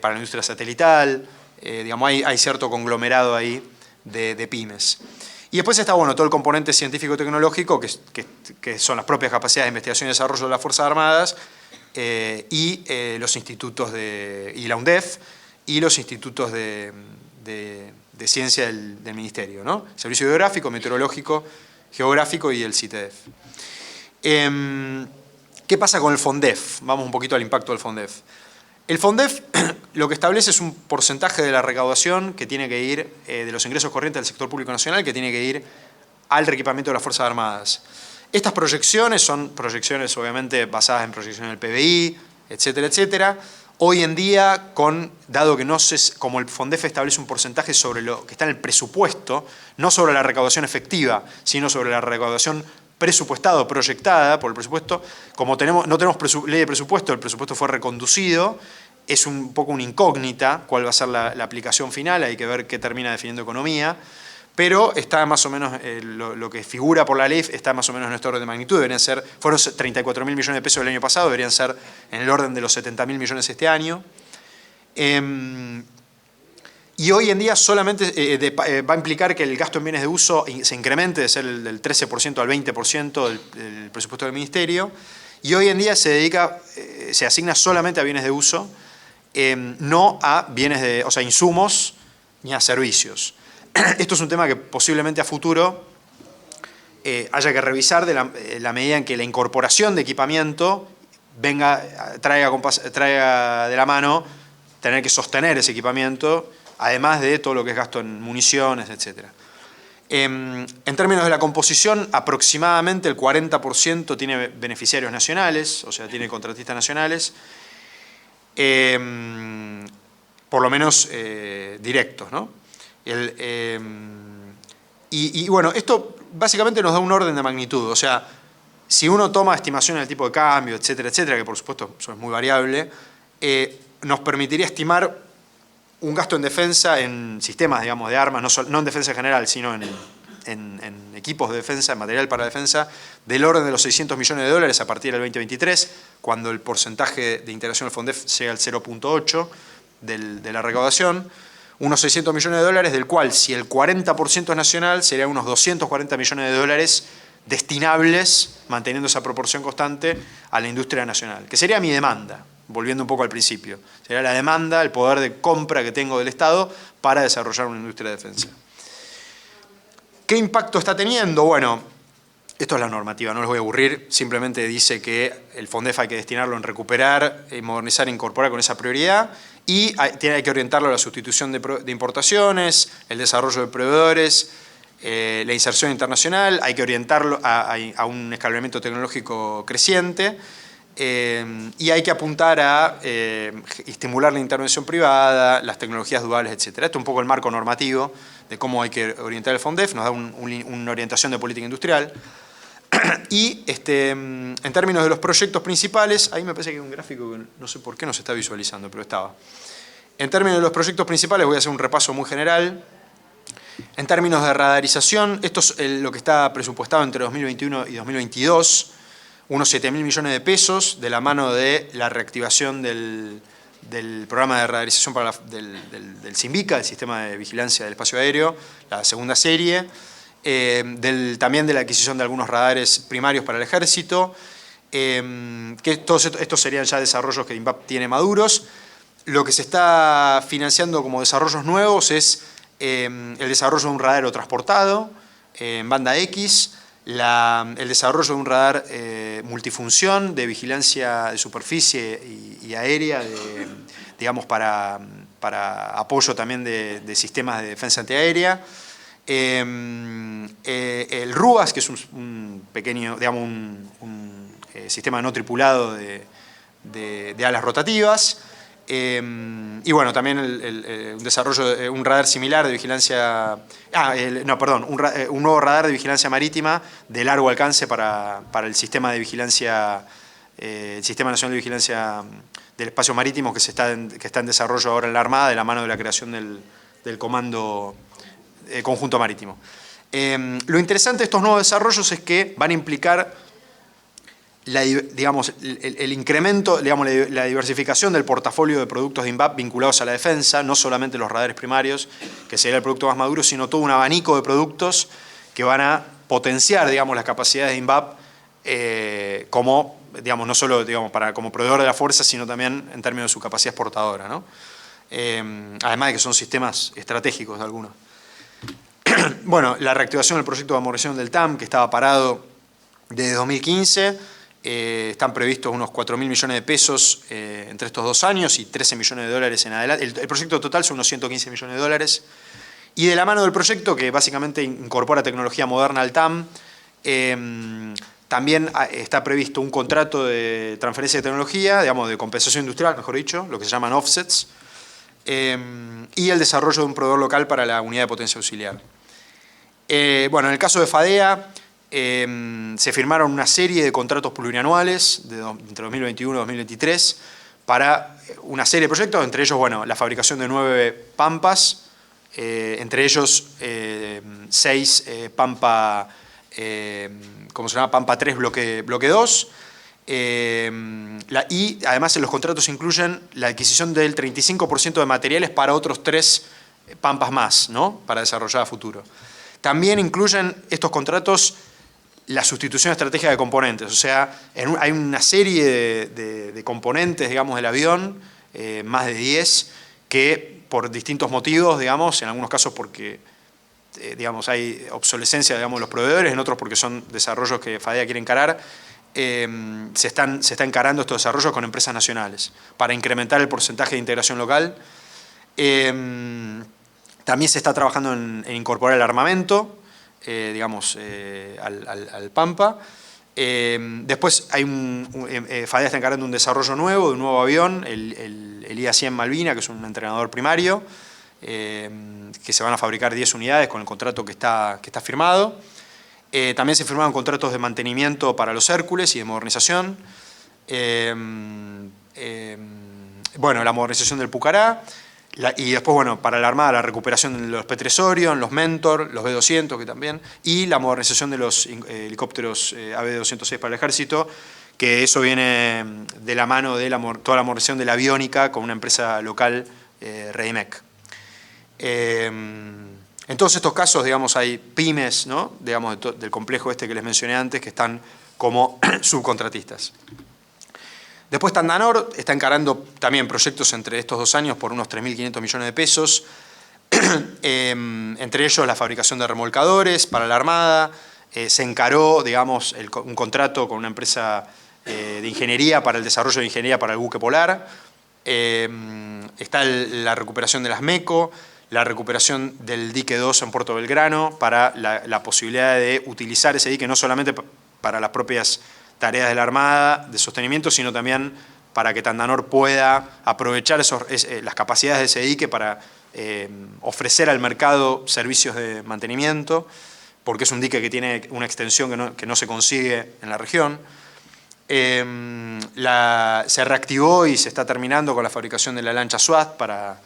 para la industria satelital, digamos, hay cierto conglomerado ahí de pymes. Y después está, bueno, todo el componente científico-tecnológico, que son las propias capacidades de investigación y desarrollo de las Fuerzas Armadas, y los institutos y la UNDEF, y los institutos de ciencia del Ministerio, ¿no? Servicio Geográfico, Meteorológico, Geográfico y el CITEDEF. ¿Qué pasa con el FONDEF? Vamos un poquito al impacto del FONDEF. El FONDEF lo que establece es un porcentaje de la recaudación que tiene que ir, de los ingresos corrientes del sector público nacional, que tiene que ir al reequipamiento de las Fuerzas Armadas. Estas proyecciones son proyecciones obviamente basadas en proyecciones del PBI, etcétera, etcétera. Hoy en día, dado que como el FONDEF establece un porcentaje sobre lo que está en el presupuesto, no sobre la recaudación efectiva, sino sobre la recaudación presupuestada o proyectada por el presupuesto, como no tenemos ley de presupuesto, el presupuesto fue reconducido, es un poco una incógnita cuál va a ser la aplicación final, hay que ver qué termina definiendo economía, pero está más o menos, lo que figura por la ley está más o menos en este orden de magnitud. Fueron 34.000 millones de pesos el año pasado, deberían ser en el orden de los 70.000 millones este año. Y hoy en día solamente va a implicar que el gasto en bienes de uso se incremente de ser del 13% al 20% del presupuesto del Ministerio, y hoy en día se asigna solamente a bienes de uso, no a bienes insumos ni a servicios. Esto es un tema que posiblemente a futuro haya que revisar de la medida en que la incorporación de equipamiento traiga de la mano tener que sostener ese equipamiento, además de todo lo que es gasto en municiones, etc. En términos de la composición, aproximadamente el 40% tiene beneficiarios nacionales, o sea, tiene contratistas nacionales, por lo menos directos, ¿no? Y bueno, esto básicamente nos da un orden de magnitud, o sea, si uno toma estimaciones del tipo de cambio, etcétera, etcétera, que por supuesto eso es muy variable, nos permitiría estimar un gasto en defensa, en sistemas, digamos, de armas, no en defensa general, sino en equipos de defensa, en material para defensa, del orden de los 600 millones de dólares a partir del 2023, cuando el porcentaje de integración del FONDEF llega al 0,8 de la recaudación, unos 600 millones de dólares, del cual si el 40% es nacional, serían unos 240 millones de dólares destinables, manteniendo esa proporción constante, a la industria nacional, que sería mi demanda, volviendo un poco al principio. Sería la demanda, el poder de compra que tengo del Estado para desarrollar una industria de defensa. ¿Qué impacto está teniendo? Bueno, esto es la normativa, no les voy a aburrir, simplemente dice que el FONDEF hay que destinarlo en recuperar, modernizar e incorporar con esa prioridad, y hay que orientarlo a la sustitución de importaciones, el desarrollo de proveedores, la inserción internacional, hay que orientarlo a un escalonamiento tecnológico creciente, y hay que apuntar a estimular la intervención privada, las tecnologías duales, etc. Esto es un poco el marco normativo de cómo hay que orientar el FONDEF, nos da una orientación de política industrial. Y en términos de los proyectos principales, ahí me parece que hay un gráfico que no sé por qué no se está visualizando, pero estaba. En términos de los proyectos principales voy a hacer un repaso muy general. En términos de radarización, esto es lo que está presupuestado entre 2021 y 2022, unos 7.000 millones de pesos de la mano de la reactivación del programa de radarización del SINVICA, el Sistema de Vigilancia del Espacio Aéreo, la segunda serie, también de la adquisición de algunos radares primarios para el ejército, que todos estos serían ya desarrollos que INVAP tiene maduros. Lo que se está financiando como desarrollos nuevos es el desarrollo de un radar transportado en banda X, el desarrollo de un radar multifunción de vigilancia de superficie y aérea, digamos para apoyo también de sistemas de defensa antiaérea. El RUAS, que es un pequeño, digamos, un sistema no tripulado de alas rotativas. Y bueno, también un desarrollo de un radar similar de vigilancia... un nuevo radar de vigilancia marítima de largo alcance para el sistema de vigilancia, el Sistema Nacional de Vigilancia del Espacio Marítimo que está en desarrollo ahora en la Armada, de la mano de la creación del Comando Conjunto Marítimo. Lo interesante de estos nuevos desarrollos es que van a implicar el incremento, la diversificación del portafolio de productos de INVAP vinculados a la defensa, no solamente los radares primarios, que sería el producto más maduro, sino todo un abanico de productos que van a potenciar, las capacidades de INVAP como, no solo como proveedor de la fuerza, sino también en términos de su capacidad exportadora, ¿no? Además de que son sistemas estratégicos de algunos. Bueno, la reactivación del proyecto de amortización del TAM, que estaba parado desde 2015, están previstos unos 4.000 millones de pesos entre estos 2 años y 13 millones de dólares en adelante. El proyecto total son unos 115 millones de dólares. Y de la mano del proyecto, que básicamente incorpora tecnología moderna al TAM, también está previsto un contrato de transferencia de tecnología, de compensación industrial, mejor dicho, lo que se llaman offsets, y el desarrollo de un proveedor local para la unidad de potencia auxiliar. Bueno, en el caso de FADEA, se firmaron una serie de contratos plurianuales entre 2021 y 2023 para una serie de proyectos, entre ellos, bueno, la fabricación de 9 Pampas, entre ellos 6 Pampa, ¿cómo se llama? Pampa 3 bloque 2, y además en los contratos incluyen la adquisición del 35% de materiales para otros 3 Pampas más, ¿no? Para desarrollar a futuro. También incluyen estos contratos la sustitución estratégica de componentes, o sea, hay una serie de componentes, del avión, más de 10, que por distintos motivos, en algunos casos porque, hay obsolescencia, de los proveedores, en otros porque son desarrollos que FADEA quiere encarar, se está encarando estos desarrollos con empresas nacionales para incrementar el porcentaje de integración local. También se está trabajando en incorporar el armamento, al Pampa. Después FADEA está encarando un desarrollo nuevo, de un nuevo avión, el IA-100 Malvina, que es un entrenador primario, que se van a fabricar 10 unidades con el contrato que está firmado. También se firmaron contratos de mantenimiento para los Hércules y de modernización. Bueno, la modernización del Pucará. Y después, bueno, para la Armada, la recuperación de los P-3 Orion, los Mentor, los B-200, que también, y la modernización de los helicópteros AB-206 para el Ejército, que eso viene de la mano de toda la modernización de la aviónica con una empresa local, Reimec. En todos estos casos, hay pymes, ¿no? Del complejo este que les mencioné antes, que están como subcontratistas. Después Tandanor está encarando también proyectos entre estos 2 años por unos 3.500 millones de pesos, entre ellos la fabricación de remolcadores para la Armada. Se encaró, un contrato con una empresa de ingeniería para el desarrollo de ingeniería para el buque polar. Está la recuperación de las MECO, la recuperación del dique 2 en Puerto Belgrano para la posibilidad de utilizar ese dique no solamente para las propias tareas de la Armada de sostenimiento, sino también para que Tandanor pueda aprovechar las capacidades de ese dique para ofrecer al mercado servicios de mantenimiento, porque es un dique que tiene una extensión que no se consigue en la región. Se reactivó y se está terminando con la fabricación de la lancha SWAT para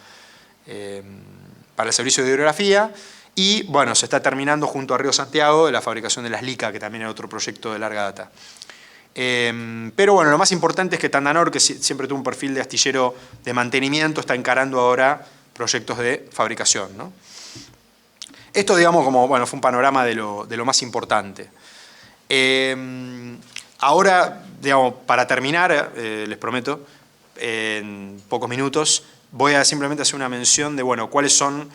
el servicio de hidrografía. Y bueno, se está terminando junto a Río Santiago de la fabricación de las LICA, que también era otro proyecto de larga data. Pero bueno, lo más importante es que Tandanor, que siempre tuvo un perfil de astillero de mantenimiento, está encarando ahora proyectos de fabricación, ¿no? Esto, fue un panorama de lo más importante. Ahora, para terminar, les prometo, en pocos minutos, voy a simplemente hacer una mención de, cuáles son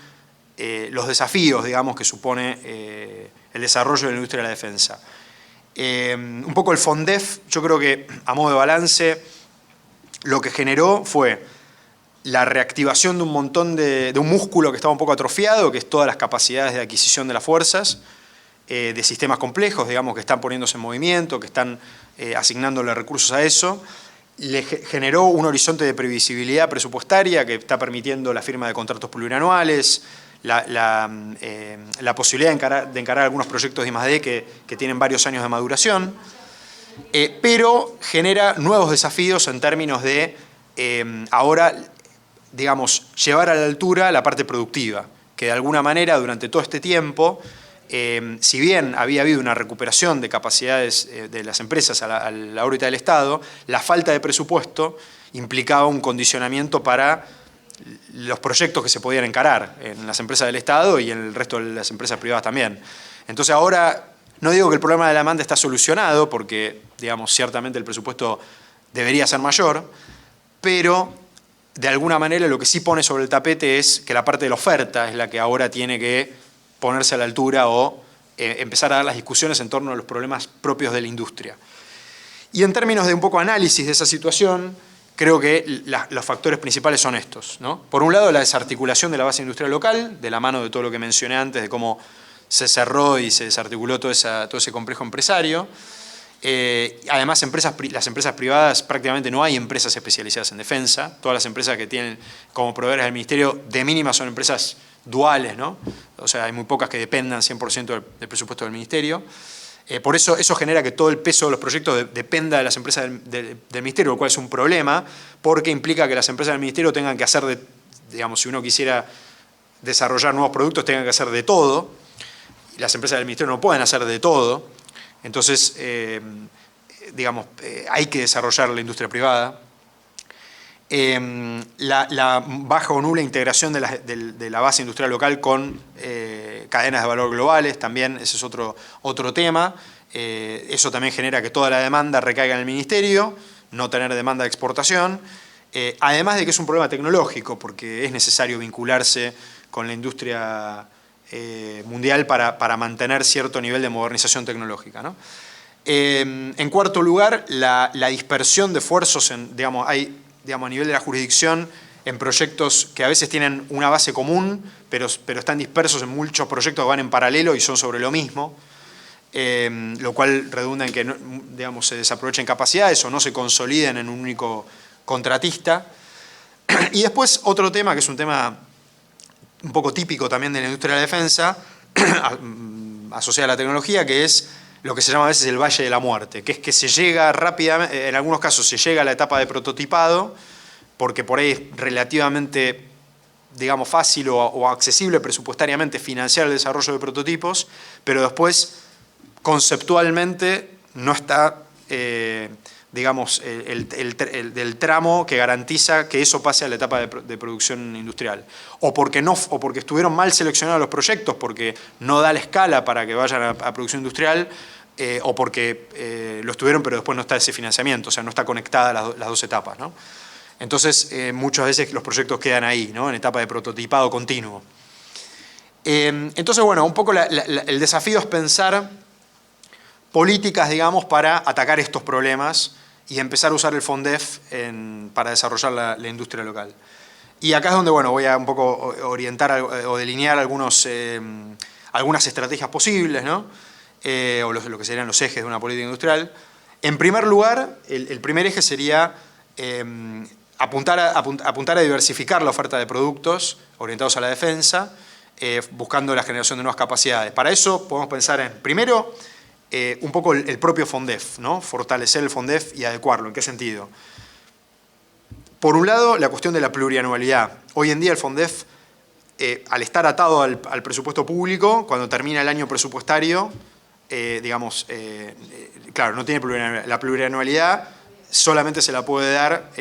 los desafíos, que supone el desarrollo de la industria de la defensa. Un poco el FONDEF, yo creo que a modo de balance, lo que generó fue la reactivación de un montón de un músculo que estaba un poco atrofiado, que es todas las capacidades de adquisición de las fuerzas, de sistemas complejos, que están poniéndose en movimiento, que están asignándole recursos a eso. le generó un horizonte de previsibilidad presupuestaria que está permitiendo la firma de contratos plurianuales, la posibilidad de encarar algunos proyectos de I+D que tienen varios años de maduración, pero genera nuevos desafíos en términos de ahora, digamos, llevar a la altura la parte productiva, que de alguna manera durante todo este tiempo, si bien había habido una recuperación de capacidades de las empresas a la órbita del Estado, la falta de presupuesto implicaba un condicionamiento para los proyectos que se podían encarar en las empresas del Estado y en el resto de las empresas privadas también. Entonces ahora, no digo que el problema de la demanda está solucionado, porque, digamos, ciertamente el presupuesto debería ser mayor, pero de alguna manera lo que sí pone sobre el tapete es que la parte de la oferta es la que ahora tiene que ponerse a la altura o empezar a dar las discusiones en torno a los problemas propios de la industria. Y en términos de un poco análisis de esa situación, creo que los factores principales son estos, ¿no? Por un lado, la desarticulación de la base industrial local, de la mano de todo lo que mencioné antes, de cómo se cerró y se desarticuló todo ese complejo empresario. Además, las empresas privadas, prácticamente no hay empresas especializadas en defensa. Todas las empresas que tienen como proveedores del Ministerio, de mínima, son empresas duales, ¿no? O sea, hay muy pocas que dependan 100% del presupuesto del Ministerio. Por eso genera que todo el peso de los proyectos dependa de las empresas del Ministerio, lo cual es un problema, porque implica que las empresas del Ministerio tengan que hacer, digamos, si uno quisiera desarrollar nuevos productos, tengan que hacer de todo. Y las empresas del Ministerio no pueden hacer de todo. Entonces, digamos, hay que desarrollar la industria privada. La baja o nula integración de la base industrial local con cadenas de valor globales, también ese es otro tema. Eso también genera que toda la demanda recaiga en el Ministerio, no tener demanda de exportación. Además de que es un problema tecnológico, porque es necesario vincularse con la industria mundial para mantener cierto nivel de modernización tecnológica, ¿no? En cuarto lugar, la dispersión de esfuerzos, digamos, a nivel de la jurisdicción, en proyectos que a veces tienen una base común, pero están dispersos en muchos proyectos que van en paralelo y son sobre lo mismo, lo cual redunda en que, digamos, se desaprovechen capacidades o no se consoliden en un único contratista. Y después otro tema, que es un tema un poco típico también de la industria de la defensa, asociada a la tecnología, que es lo que se llama a veces el valle de la muerte, que es que se llega rápidamente, en algunos casos se llega a la etapa de prototipado, porque por ahí es relativamente, digamos, fácil o accesible presupuestariamente financiar el desarrollo de prototipos, pero después conceptualmente no está, digamos, el tramo que garantiza que eso pase a la etapa de producción industrial. O porque estuvieron mal seleccionados los proyectos, porque no da la escala para que vayan a producción industrial, o porque lo estuvieron pero después no está ese financiamiento, o sea, no está conectada las dos etapas, ¿no? Entonces, muchas veces los proyectos quedan ahí, ¿no? En etapa de prototipado continuo. Entonces, bueno, un poco el desafío es pensar políticas, digamos, para atacar estos problemas y empezar a usar el FONDEF para desarrollar la industria local. Y acá es donde, bueno, voy a un poco orientar o delinear algunas estrategias posibles, ¿no? O lo que serían los ejes de una política industrial. En primer lugar, el primer eje sería apuntar a diversificar la oferta de productos orientados a la defensa, buscando la generación de nuevas capacidades. Para eso podemos pensar en, primero, un poco el propio FONDEF, ¿no? Fortalecer el FONDEF y adecuarlo. ¿En qué sentido? Por un lado, la cuestión de la plurianualidad. Hoy en día el FONDEF, al estar atado al presupuesto público, cuando termina el año presupuestario, digamos, claro, no tiene plurianualidad. La plurianualidad solamente se la puede dar,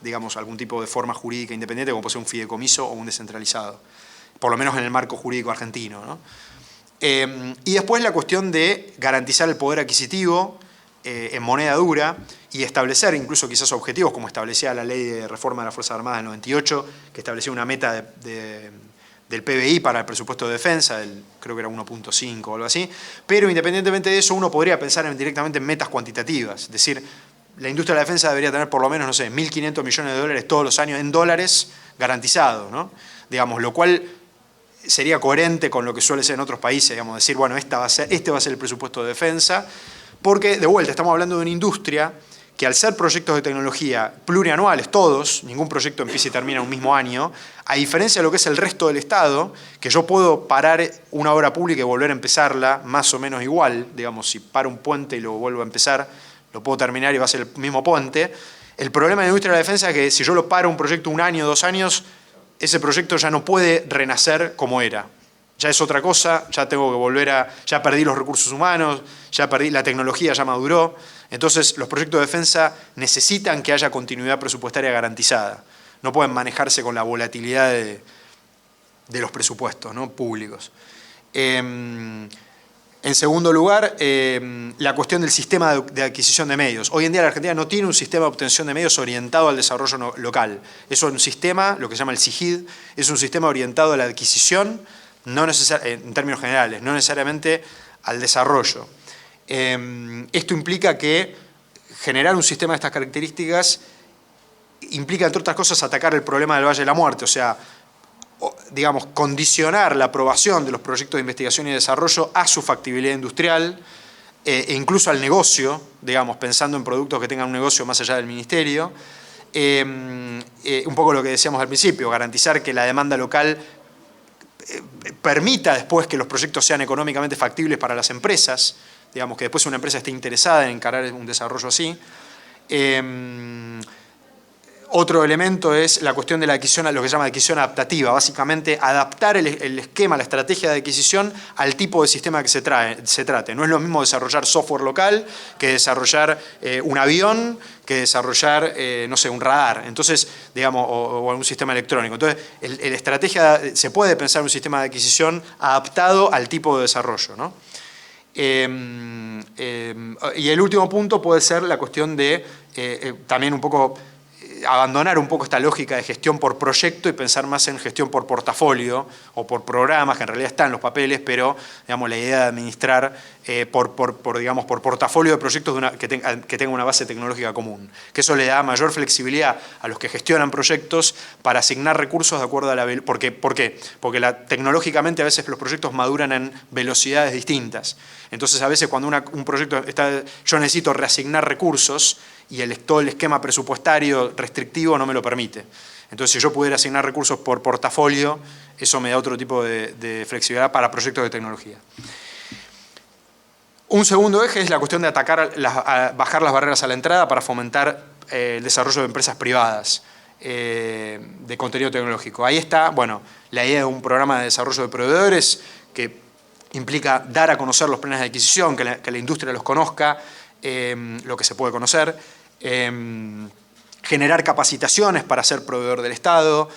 digamos, algún tipo de forma jurídica independiente, como puede ser un fideicomiso o un descentralizado, por lo menos en el marco jurídico argentino, ¿no? Y después la cuestión de garantizar el poder adquisitivo en moneda dura y establecer incluso quizás objetivos, como establecía la Ley de Reforma de las Fuerzas Armadas del 98, que establecía una meta del PBI para el presupuesto de defensa, creo que era 1.5 o algo así, pero independientemente de eso uno podría pensar directamente en metas cuantitativas, es decir, la industria de la defensa debería tener por lo menos, no sé, 1.500 millones de dólares todos los años en dólares garantizados, ¿no? Digamos, lo cual sería coherente con lo que suele ser en otros países, digamos, decir, bueno, este va a ser el presupuesto de defensa, porque, de vuelta, estamos hablando de una industria que al ser proyectos de tecnología plurianuales todos, ningún proyecto empieza y termina en un mismo año, a diferencia de lo que es el resto del Estado, que yo puedo parar una obra pública y volver a empezarla más o menos igual, digamos, si paro un puente y lo vuelvo a empezar, lo puedo terminar y va a ser el mismo puente. El problema de la industria de la defensa es que si yo lo paro un proyecto 1 año, 2 años, ese proyecto ya no puede renacer como era. Ya es otra cosa, ya tengo que volver a... ya perdí los recursos humanos, ya perdí, la tecnología ya maduró. Entonces, los proyectos de defensa necesitan que haya continuidad presupuestaria garantizada. No pueden manejarse con la volatilidad de los presupuestos, ¿no?, públicos. En segundo lugar, la cuestión del sistema de adquisición de medios. Hoy en día la Argentina no tiene un sistema de obtención de medios orientado al desarrollo local. Es un sistema, lo que se llama el SIGID, es un sistema orientado a la adquisición, no en términos generales, no necesariamente al desarrollo. Esto implica que generar un sistema de estas características implica, entre otras cosas, atacar el problema del Valle de la Muerte, o sea, digamos, condicionar la aprobación de los proyectos de investigación y desarrollo a su factibilidad industrial e incluso al negocio, digamos, pensando en productos que tengan un negocio más allá del ministerio. Un poco lo que decíamos al principio, garantizar que la demanda local permita después que los proyectos sean económicamente factibles para las empresas, digamos, que después una empresa esté interesada en encarar un desarrollo así. Otro elemento es la cuestión de la adquisición, lo que se llama adquisición adaptativa, básicamente adaptar el esquema, la estrategia de adquisición al tipo de sistema que se trate. No es lo mismo desarrollar software local que desarrollar un avión, que desarrollar, no sé, un radar, entonces, digamos, o un sistema electrónico. Entonces, la estrategia, se puede pensar un sistema de adquisición adaptado al tipo de desarrollo, ¿no? Y el último punto puede ser la cuestión de también un poco abandonar un poco esta lógica de gestión por proyecto y pensar más en gestión por portafolio o por programas, que en realidad están en los papeles, pero digamos, la idea de administrar por portafolio de proyectos que tenga una base tecnológica común. Que eso le da mayor flexibilidad a los que gestionan proyectos para asignar recursos de acuerdo a la velocidad. ¿Por qué? Porque tecnológicamente a veces los proyectos maduran en velocidades distintas. Entonces a veces cuando un proyecto yo necesito reasignar recursos y todo el esquema presupuestario restrictivo no me lo permite. Entonces, si yo pudiera asignar recursos por portafolio, eso me da otro tipo de flexibilidad para proyectos de tecnología. Un segundo eje es la cuestión de bajar las barreras a la entrada para fomentar el desarrollo de empresas privadas de contenido tecnológico. Ahí está, bueno, la idea de un programa de desarrollo de proveedores que implica dar a conocer los planes de adquisición, que la industria los conozca, lo que se puede conocer, generar capacitaciones para ser proveedor del Estado,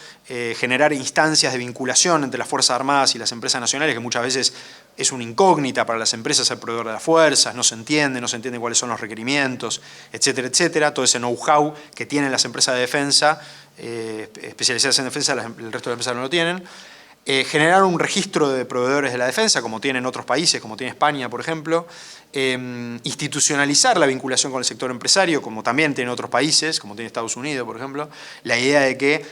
generar instancias de vinculación entre las Fuerzas Armadas y las empresas nacionales, que muchas veces es una incógnita para las empresas ser proveedor de las fuerzas, no se entiende cuáles son los requerimientos, etcétera, etcétera. Todo ese know-how que tienen las empresas de defensa, especializadas en defensa, el resto de las empresas no lo tienen. Generar un registro de proveedores de la defensa, como tienen otros países, como tiene España, por ejemplo. Institucionalizar la vinculación con el sector empresario, como también tienen otros países, como tiene Estados Unidos, por ejemplo. La idea de que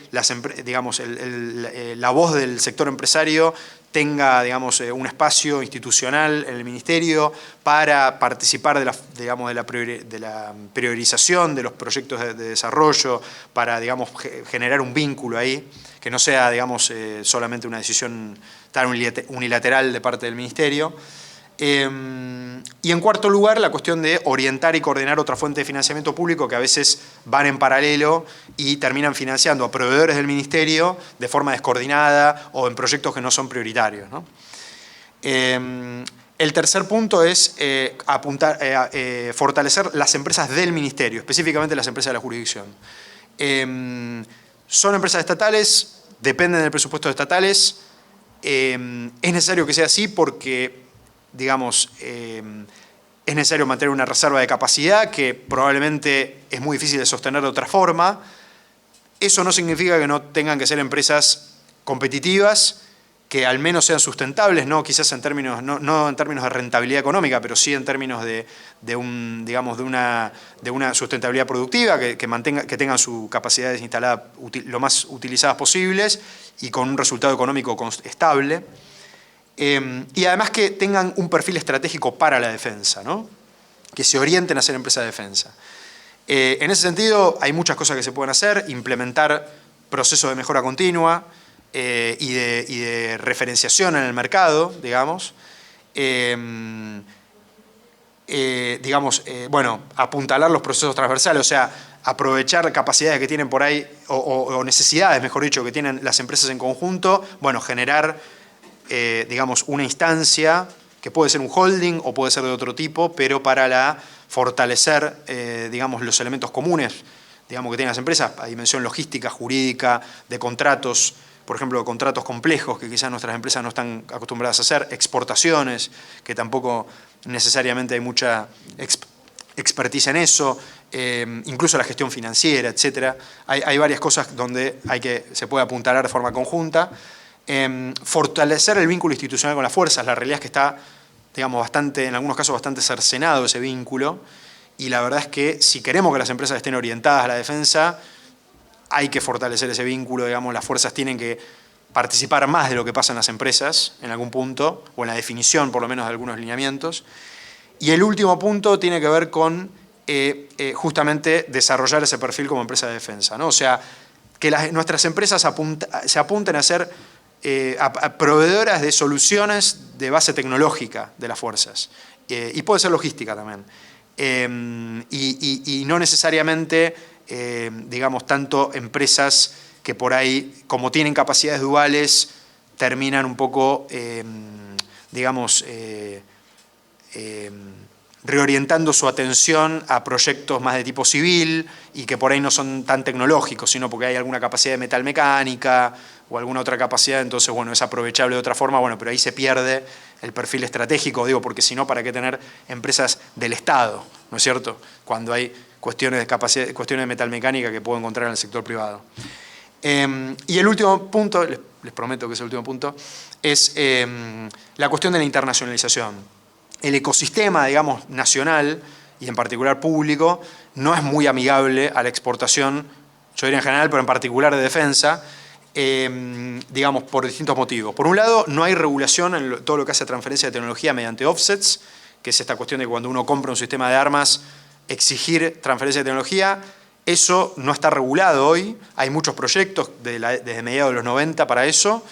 la voz del sector empresario tenga, digamos, un espacio institucional en el ministerio para participar de la priorización de los proyectos de desarrollo, para, digamos, generar un vínculo ahí, que no sea, digamos, solamente una decisión tan unilateral de parte del ministerio. Y en cuarto lugar, la cuestión de orientar y coordinar otra fuente de financiamiento público que a veces van en paralelo y terminan financiando a proveedores del ministerio de forma descoordinada o en proyectos que no son prioritarios, ¿no? El tercer punto es fortalecer las empresas del ministerio, específicamente las empresas de la jurisdicción. Son empresas estatales, dependen del presupuesto de estatales. Es necesario que sea así porque, digamos, es necesario mantener una reserva de capacidad que probablemente es muy difícil de sostener de otra forma. Eso no significa que no tengan que ser empresas competitivas, que al menos sean sustentables, no quizás en términos, no en términos de rentabilidad económica, pero sí en términos de una sustentabilidad productiva, que tengan sus capacidades instaladas lo más utilizadas posibles y con un resultado económico estable. Y además que tengan un perfil estratégico para la defensa, ¿no? Que se orienten a ser empresas de defensa. En ese sentido, hay muchas cosas que se pueden hacer, implementar procesos de mejora continua y de referenciación en el mercado, digamos. Bueno, apuntalar los procesos transversales, o sea, aprovechar capacidades que tienen por ahí, o necesidades, mejor dicho, que tienen las empresas en conjunto, bueno, generar, digamos, una instancia que puede ser un holding o puede ser de otro tipo, pero para fortalecer, digamos, los elementos comunes, digamos, que tienen las empresas, a dimensión logística, jurídica, de contratos, por ejemplo, contratos complejos que quizás nuestras empresas no están acostumbradas a hacer, exportaciones, que tampoco necesariamente hay mucha expertise en eso, incluso la gestión financiera, etc. Hay varias cosas donde se puede apuntalar de forma conjunta. Fortalecer el vínculo institucional con las fuerzas, la realidad es que está, digamos, en algunos casos bastante cercenado ese vínculo, y la verdad es que si queremos que las empresas estén orientadas a la defensa, hay que fortalecer ese vínculo, digamos, las fuerzas tienen que participar más de lo que pasa en las empresas, en algún punto, o en la definición, por lo menos, de algunos lineamientos. Y el último punto tiene que ver con, justamente, desarrollar ese perfil como empresa de defensa, ¿no? O sea, que nuestras empresas se apunten a ser a proveedoras de soluciones de base tecnológica de las fuerzas. Y puede ser logística también. Y no necesariamente, digamos, tanto empresas que por ahí, como tienen capacidades duales, terminan un poco, digamos, reorientando su atención a proyectos más de tipo civil y que por ahí no son tan tecnológicos, sino porque hay alguna capacidad de metalmecánica o alguna otra capacidad, entonces, bueno, es aprovechable de otra forma, bueno, pero ahí se pierde el perfil estratégico, digo, porque si no, ¿para qué tener empresas del Estado, ¿no es cierto?, cuando hay cuestiones de capacidad, cuestiones de metalmecánica que puedo encontrar en el sector privado. Y el último punto, les prometo que es el último punto, es la cuestión de la internacionalización. El ecosistema, digamos, nacional y en particular público, no es muy amigable a la exportación, yo diría en general, pero en particular de defensa, digamos, por distintos motivos. Por un lado, no hay regulación en todo lo que hace transferencia de tecnología mediante offsets, que es esta cuestión de que cuando uno compra un sistema de armas, exigir transferencia de tecnología. Eso no está regulado hoy, hay muchos proyectos desde mediados de los 90 para eso.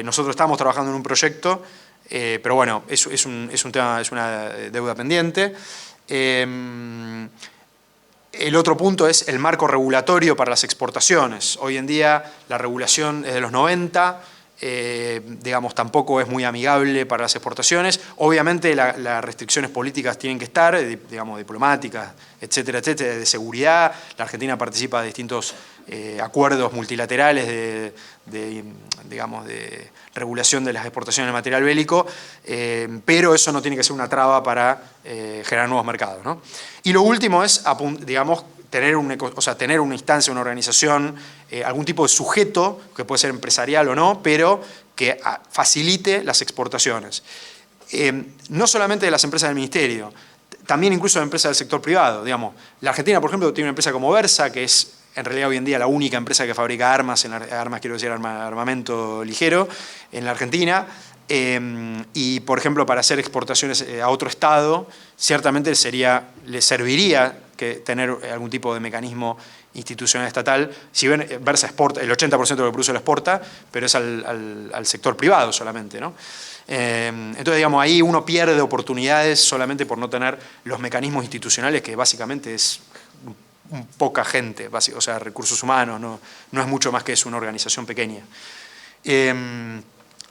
Nosotros estamos trabajando en un proyecto, pero bueno, es un tema, es una deuda pendiente. El otro punto es el marco regulatorio para las exportaciones. Hoy en día la regulación es de los 90, digamos, tampoco es muy amigable para las exportaciones. Obviamente las restricciones políticas tienen que estar, digamos, diplomáticas, etcétera, etcétera, de seguridad. La Argentina participa de distintos acuerdos multilaterales digamos, de regulación de las exportaciones de material bélico, pero eso no tiene que ser una traba para generar nuevos mercados, ¿no? Y lo último es, digamos, tener una instancia, una organización, algún tipo de sujeto, que puede ser empresarial o no, pero que facilite las exportaciones. No solamente de las empresas del Ministerio, también incluso de empresas del sector privado. Digamos, la Argentina, por ejemplo, tiene una empresa como Versa, que es en realidad hoy en día la única empresa que fabrica armas, quiero decir armamento ligero, en la Argentina. Y, por ejemplo, para hacer exportaciones a otro estado, ciertamente le serviría tener algún tipo de mecanismo institucional estatal. Si bien Versa exporta, el 80% de lo que produce lo exporta, pero es al sector privado solamente, ¿no? Entonces, digamos, ahí uno pierde oportunidades solamente por no tener los mecanismos institucionales, que básicamente es poca gente, o sea, recursos humanos, no es mucho más que es una organización pequeña.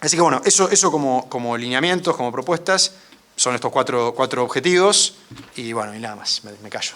Así que bueno, eso como lineamientos, como propuestas, son estos cuatro objetivos, y bueno, y nada más, me callo.